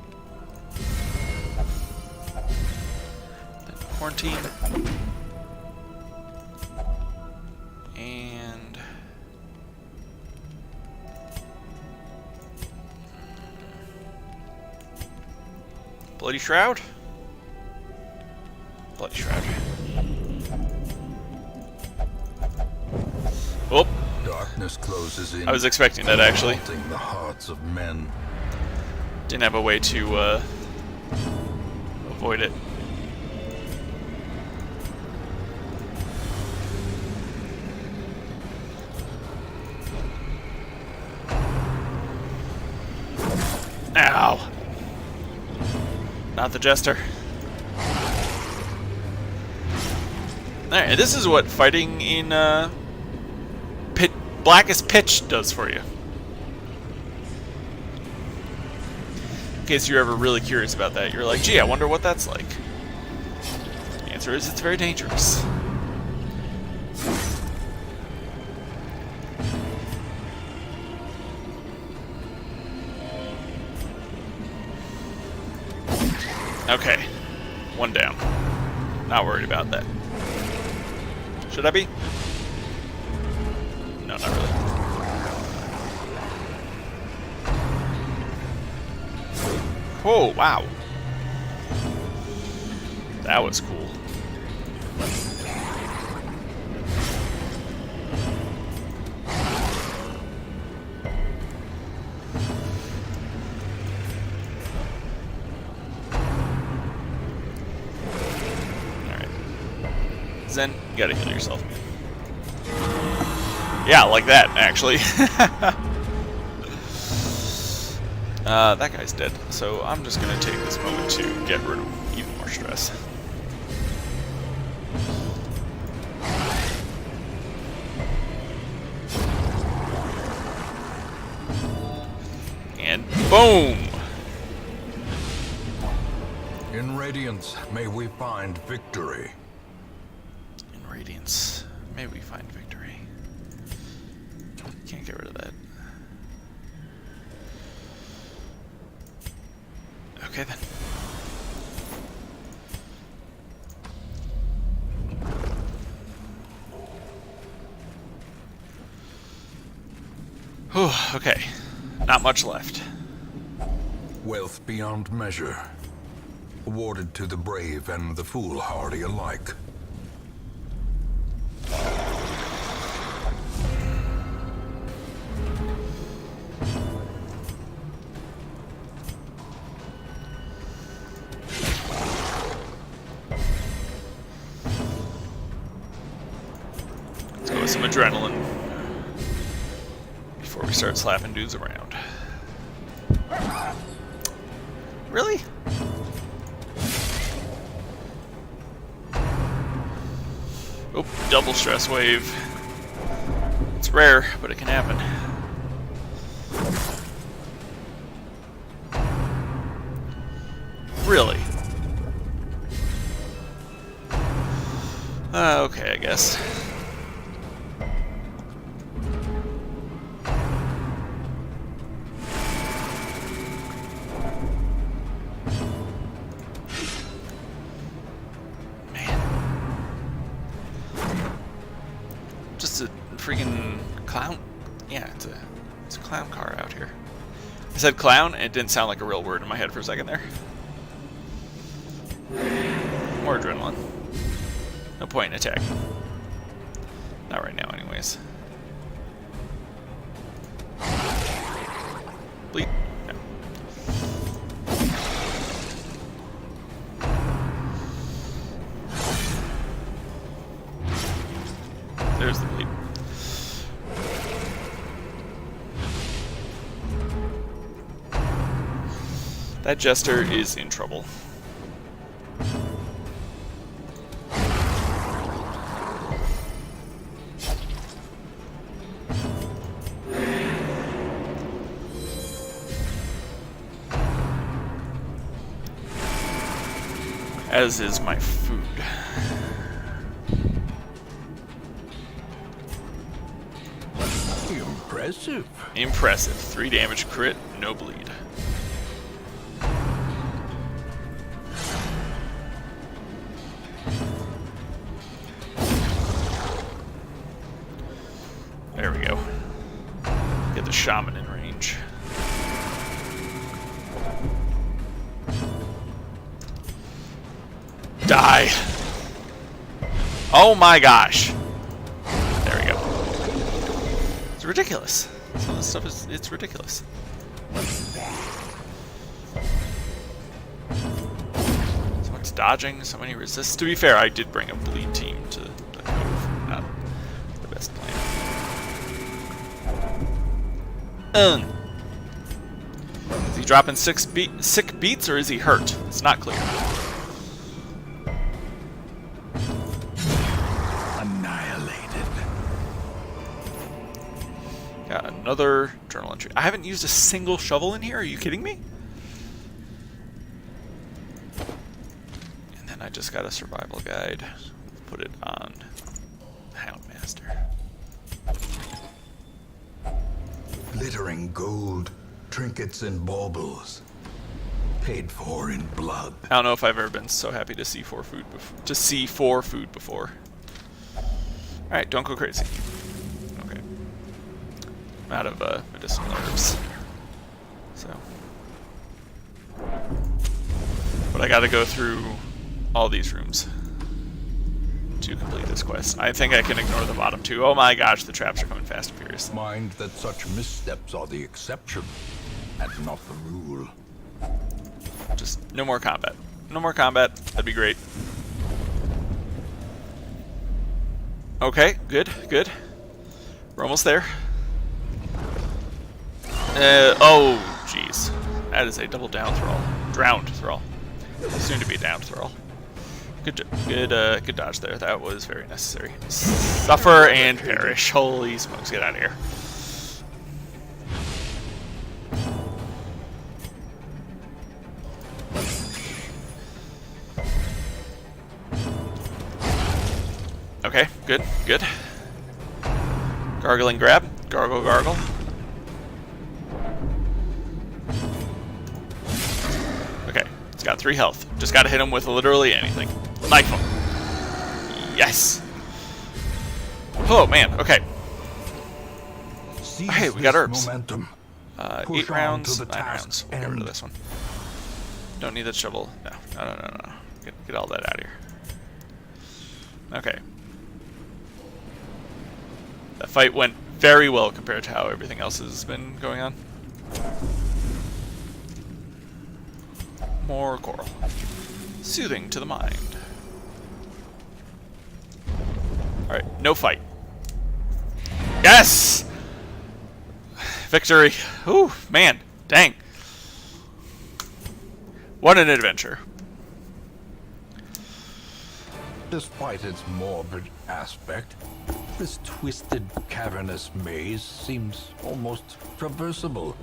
Then quarantine. And Bloody Shroud? Bloody Shroud. Oh! Darkness closes in. I was expecting that, actually. Melting the hearts of men. Didn't have a way to avoid it. Ow! Not the Jester. Alright, this is what fighting in Blackest Pitch does for you. In case you're ever really curious about that, you're like, gee, I wonder what that's like. The answer is it's very dangerous. Okay, one down. Not worried about that. Should I be? No, not really. Oh, wow. That was cool. Zen, you gotta heal yourself, man. Yeah, like that, actually. That guy's dead, so I'm just gonna take this moment to get rid of even more stress. And boom! In Radiance, may we find victory. Radiance. May we find victory. Can't get rid of that. Okay then. Whew, okay. Not much left. Wealth beyond measure. Awarded to the brave and the foolhardy alike. Let's go with some adrenaline before we start slapping dudes around. Really? Oh, double stress wave. It's rare, but it can happen. Really? Okay, I guess. Just a freaking clown. Yeah, it's a clown car out here. I said clown, and it didn't sound like a real word in my head for a second there. More adrenaline. No point in attacking. Not right now, anyways. Bleed? No. There's the bleed. That jester is in trouble. As is my food. Impressive. Impressive. 3 damage crit, no bleed. There we go. Get the shaman in range. Die. Oh my gosh. There we go. It's ridiculous. Some of this stuff is, it's ridiculous. So much dodging, so many resists. To be fair, I did bring a bleed team to the cove. Not the best plan. Is he dropping sick beats or is he hurt? It's not clear. another journal entry. I haven't used a single shovel in here. Are you kidding me? And then I just got a survival guide. Put it on Houndmaster. Glittering gold, trinkets and baubles. Paid for in blood. I don't know if I've ever been so happy to see four food before. Alright, don't go crazy. Okay. I'm out of medicinal herbs. So. But I gotta go through all these rooms to complete this quest. I think I can ignore the bottom two. Oh my gosh, the traps are coming fast and furious. Mind that such missteps are the exception, and not the rule. Just no more combat. No more combat. That'd be great. Okay, good, good. We're almost there. Oh, jeez. That is a double down thrall. Drowned thrall. Soon to be downed thrall. Good dodge there. That was very necessary. Suffer and perish. Holy smokes, get out of here. Okay, good, good. Gargling grab. Gargle, gargle. Okay, it's got 3 health. Just gotta hit him with literally anything. Knife him. Yes! Oh, man, okay. Hey, we got herbs. Momentum. 8 rounds, 9 task rounds. We'll get rid of this one. Don't need that shovel. No, no. Get all that out of here. Okay. That fight went very well compared to how everything else has been going on. More coral. Soothing to the mind. Alright, no fight. Yes! Victory. Ooh, man. Dang. What an adventure. Despite its morbid aspect, this twisted, cavernous maze seems almost traversable.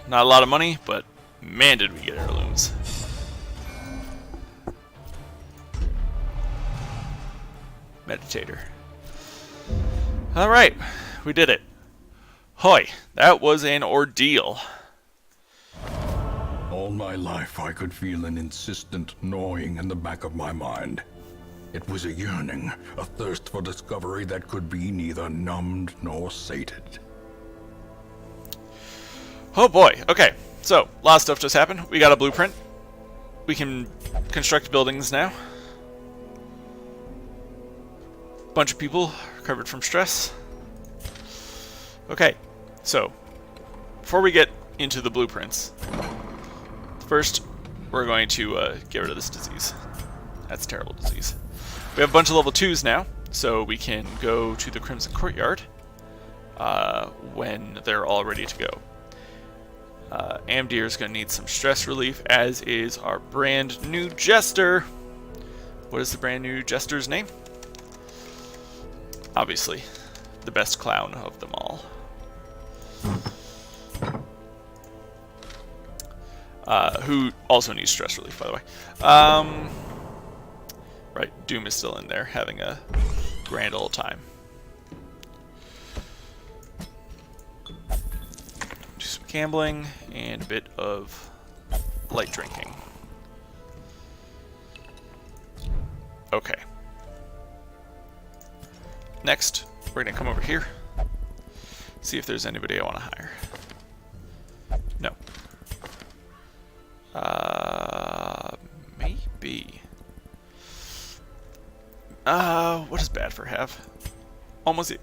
Not a lot of money, but man did we get heirlooms. Meditator. Alright, we did it. Hoy, that was an ordeal. All my life I could feel an insistent gnawing in the back of my mind. It was a yearning, a thirst for discovery that could be neither numbed nor sated. Oh boy, okay. So, a lot of stuff just happened. We got a blueprint. We can construct buildings now. Bunch of people recovered from stress. Okay, so, before we get into the blueprints, first, we're going to get rid of this disease. That's a terrible disease. We have a bunch of level 2s now, so we can go to the Crimson Courtyard when they're all ready to go. Amdir is going to need some stress relief, as is our brand new Jester. What is the brand new Jester's name? Obviously, the best clown of them all. Who also needs stress relief, by the way. Right, Doom is still in there, having a grand old time. Do some gambling and a bit of light drinking. Okay. Next, we're gonna come over here, see if there's anybody I want to hire. No. Maybe. What does Badfer have? Almost the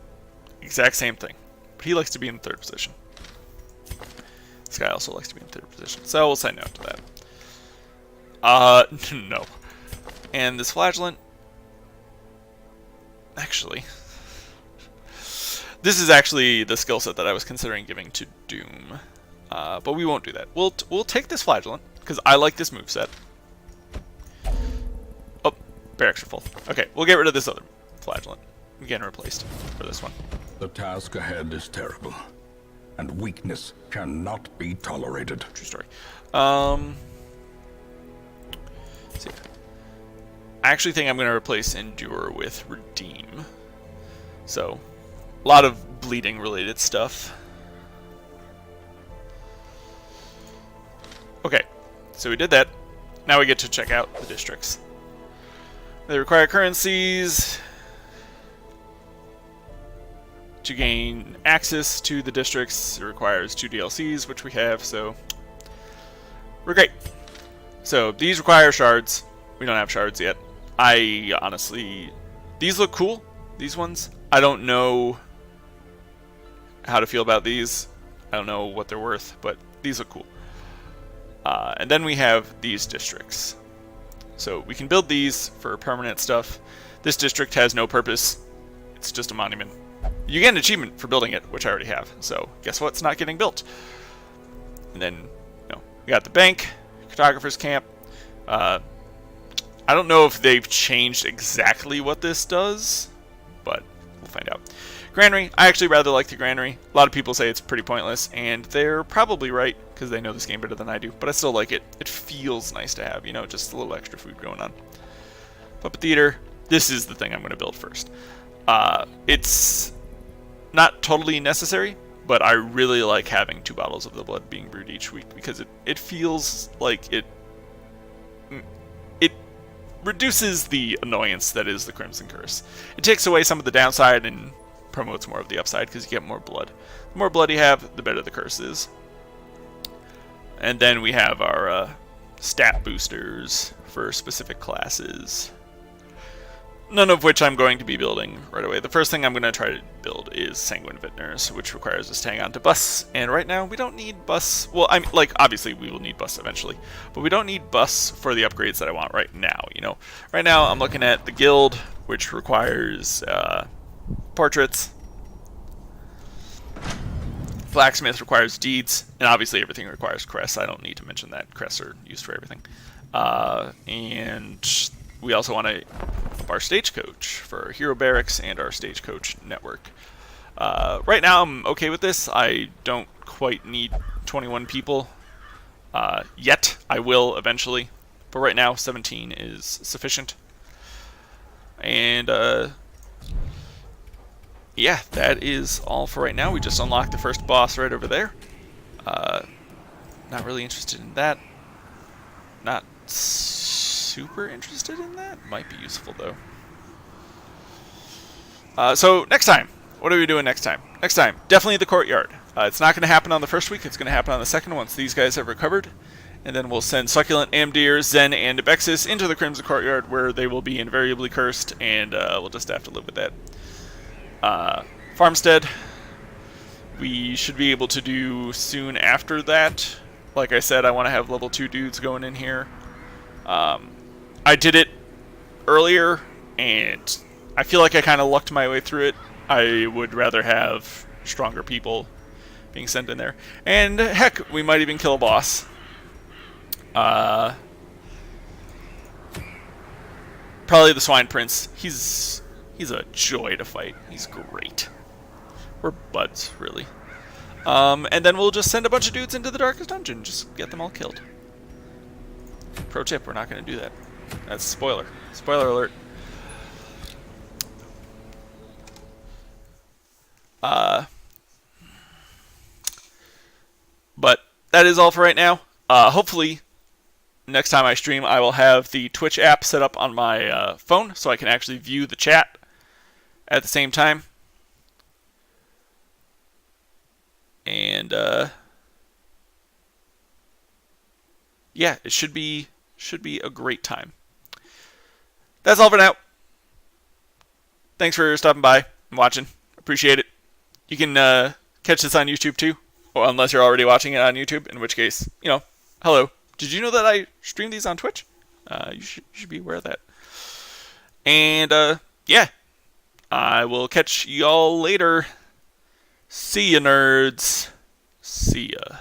exact same thing, but he likes to be in third position. This guy also likes to be in third position, so we'll say no to that. No. And this flagellant, actually, this is actually the skill set that I was considering giving to Doom, but we won't do that. We'll take this flagellant because I like this moveset. Oh, barracks are full. Okay, we'll get rid of this other flagellant. getting replaced for this one. The task ahead is terrible, and weakness cannot be tolerated. True story. Let's see. I actually think I'm going to replace Endure with Redeem. So, a lot of bleeding related stuff. Okay, so we did that. Now we get to check out the districts. They require currencies to gain access to the districts. It requires 2 DLCs, which we have, so we're great. So these require shards. We don't have shards yet. I honestly, these look cool, these ones. I don't know how to feel about these. I don't know what they're worth, but these look cool. And then we have these districts. So we can build these for permanent stuff. This district has no purpose. It's just a monument. You get an achievement for building it, which I already have. So guess what's not getting built? And then, we got the bank, cartographer's camp. I don't know if they've changed exactly what this does, but we'll find out. Granary, I actually rather like the granary. A lot of people say it's pretty pointless, and they're probably right, because they know this game better than I do, but I still like it. It feels nice to have, just a little extra food going on. Puppet Theater, this is the thing I'm going to build first. It's not totally necessary, but I really like having 2 bottles of the blood being brewed each week, because it feels like it reduces the annoyance that is the Crimson Curse. It takes away some of the downside and promotes more of the upside, because you get more blood. The more blood you have, the better the curse is. And then we have our stat boosters for specific classes. None of which I'm going to be building right away. The first thing I'm going to try to build is Sanguine Vintners, which requires us to hang on to Bus. And right now, we don't need Bus. Well, I mean, obviously we will need Bus eventually. But we don't need Bus for the upgrades that I want right now, Right now, I'm looking at the Guild, which requires portraits. Blacksmith requires deeds. And obviously everything requires crests. I don't need to mention that. Crests are used for everything. And we also want to up our stagecoach for our hero barracks and our stagecoach network. Right now I'm okay with this. I don't quite need 21 people yet. I will eventually, but right now 17 is sufficient. And yeah, that is all for right now. We just unlocked the first boss right over there. Not really interested in that. Not super interested in that. Might be useful though. So next time, what are we doing next time? Next time, definitely the courtyard. It's not going to happen on the first week. It's going to happen on the second once these guys have recovered. And then we'll send Succulent, Amdir, Zen, and Abexis into the Crimson Courtyard, where they will be invariably cursed, and we'll just have to live with that. Farmstead, we should be able to do soon after that. Like I said, I want to have level 2 dudes going in here. I did it earlier, and I feel like I kind of lucked my way through it. I would rather have stronger people being sent in there. And heck, we might even kill a boss. Probably the Swine Prince. He's a joy to fight. He's great. We're buds, really. And then we'll just send a bunch of dudes into the Darkest Dungeon. Just get them all killed. Pro tip, we're not going to do that. That's spoiler. Spoiler alert. But that is all for right now. Hopefully, next time I stream, I will have the Twitch app set up on my phone, so I can actually view the chat at the same time. And yeah, it should be a great time. That's all for now. Thanks for stopping by and watching. Appreciate it. You can catch this on YouTube too, or unless you're already watching it on YouTube, in which case, hello. Did you know that I stream these on Twitch? You should be aware of that. And yeah, I will catch y'all later. See ya, nerds. See ya.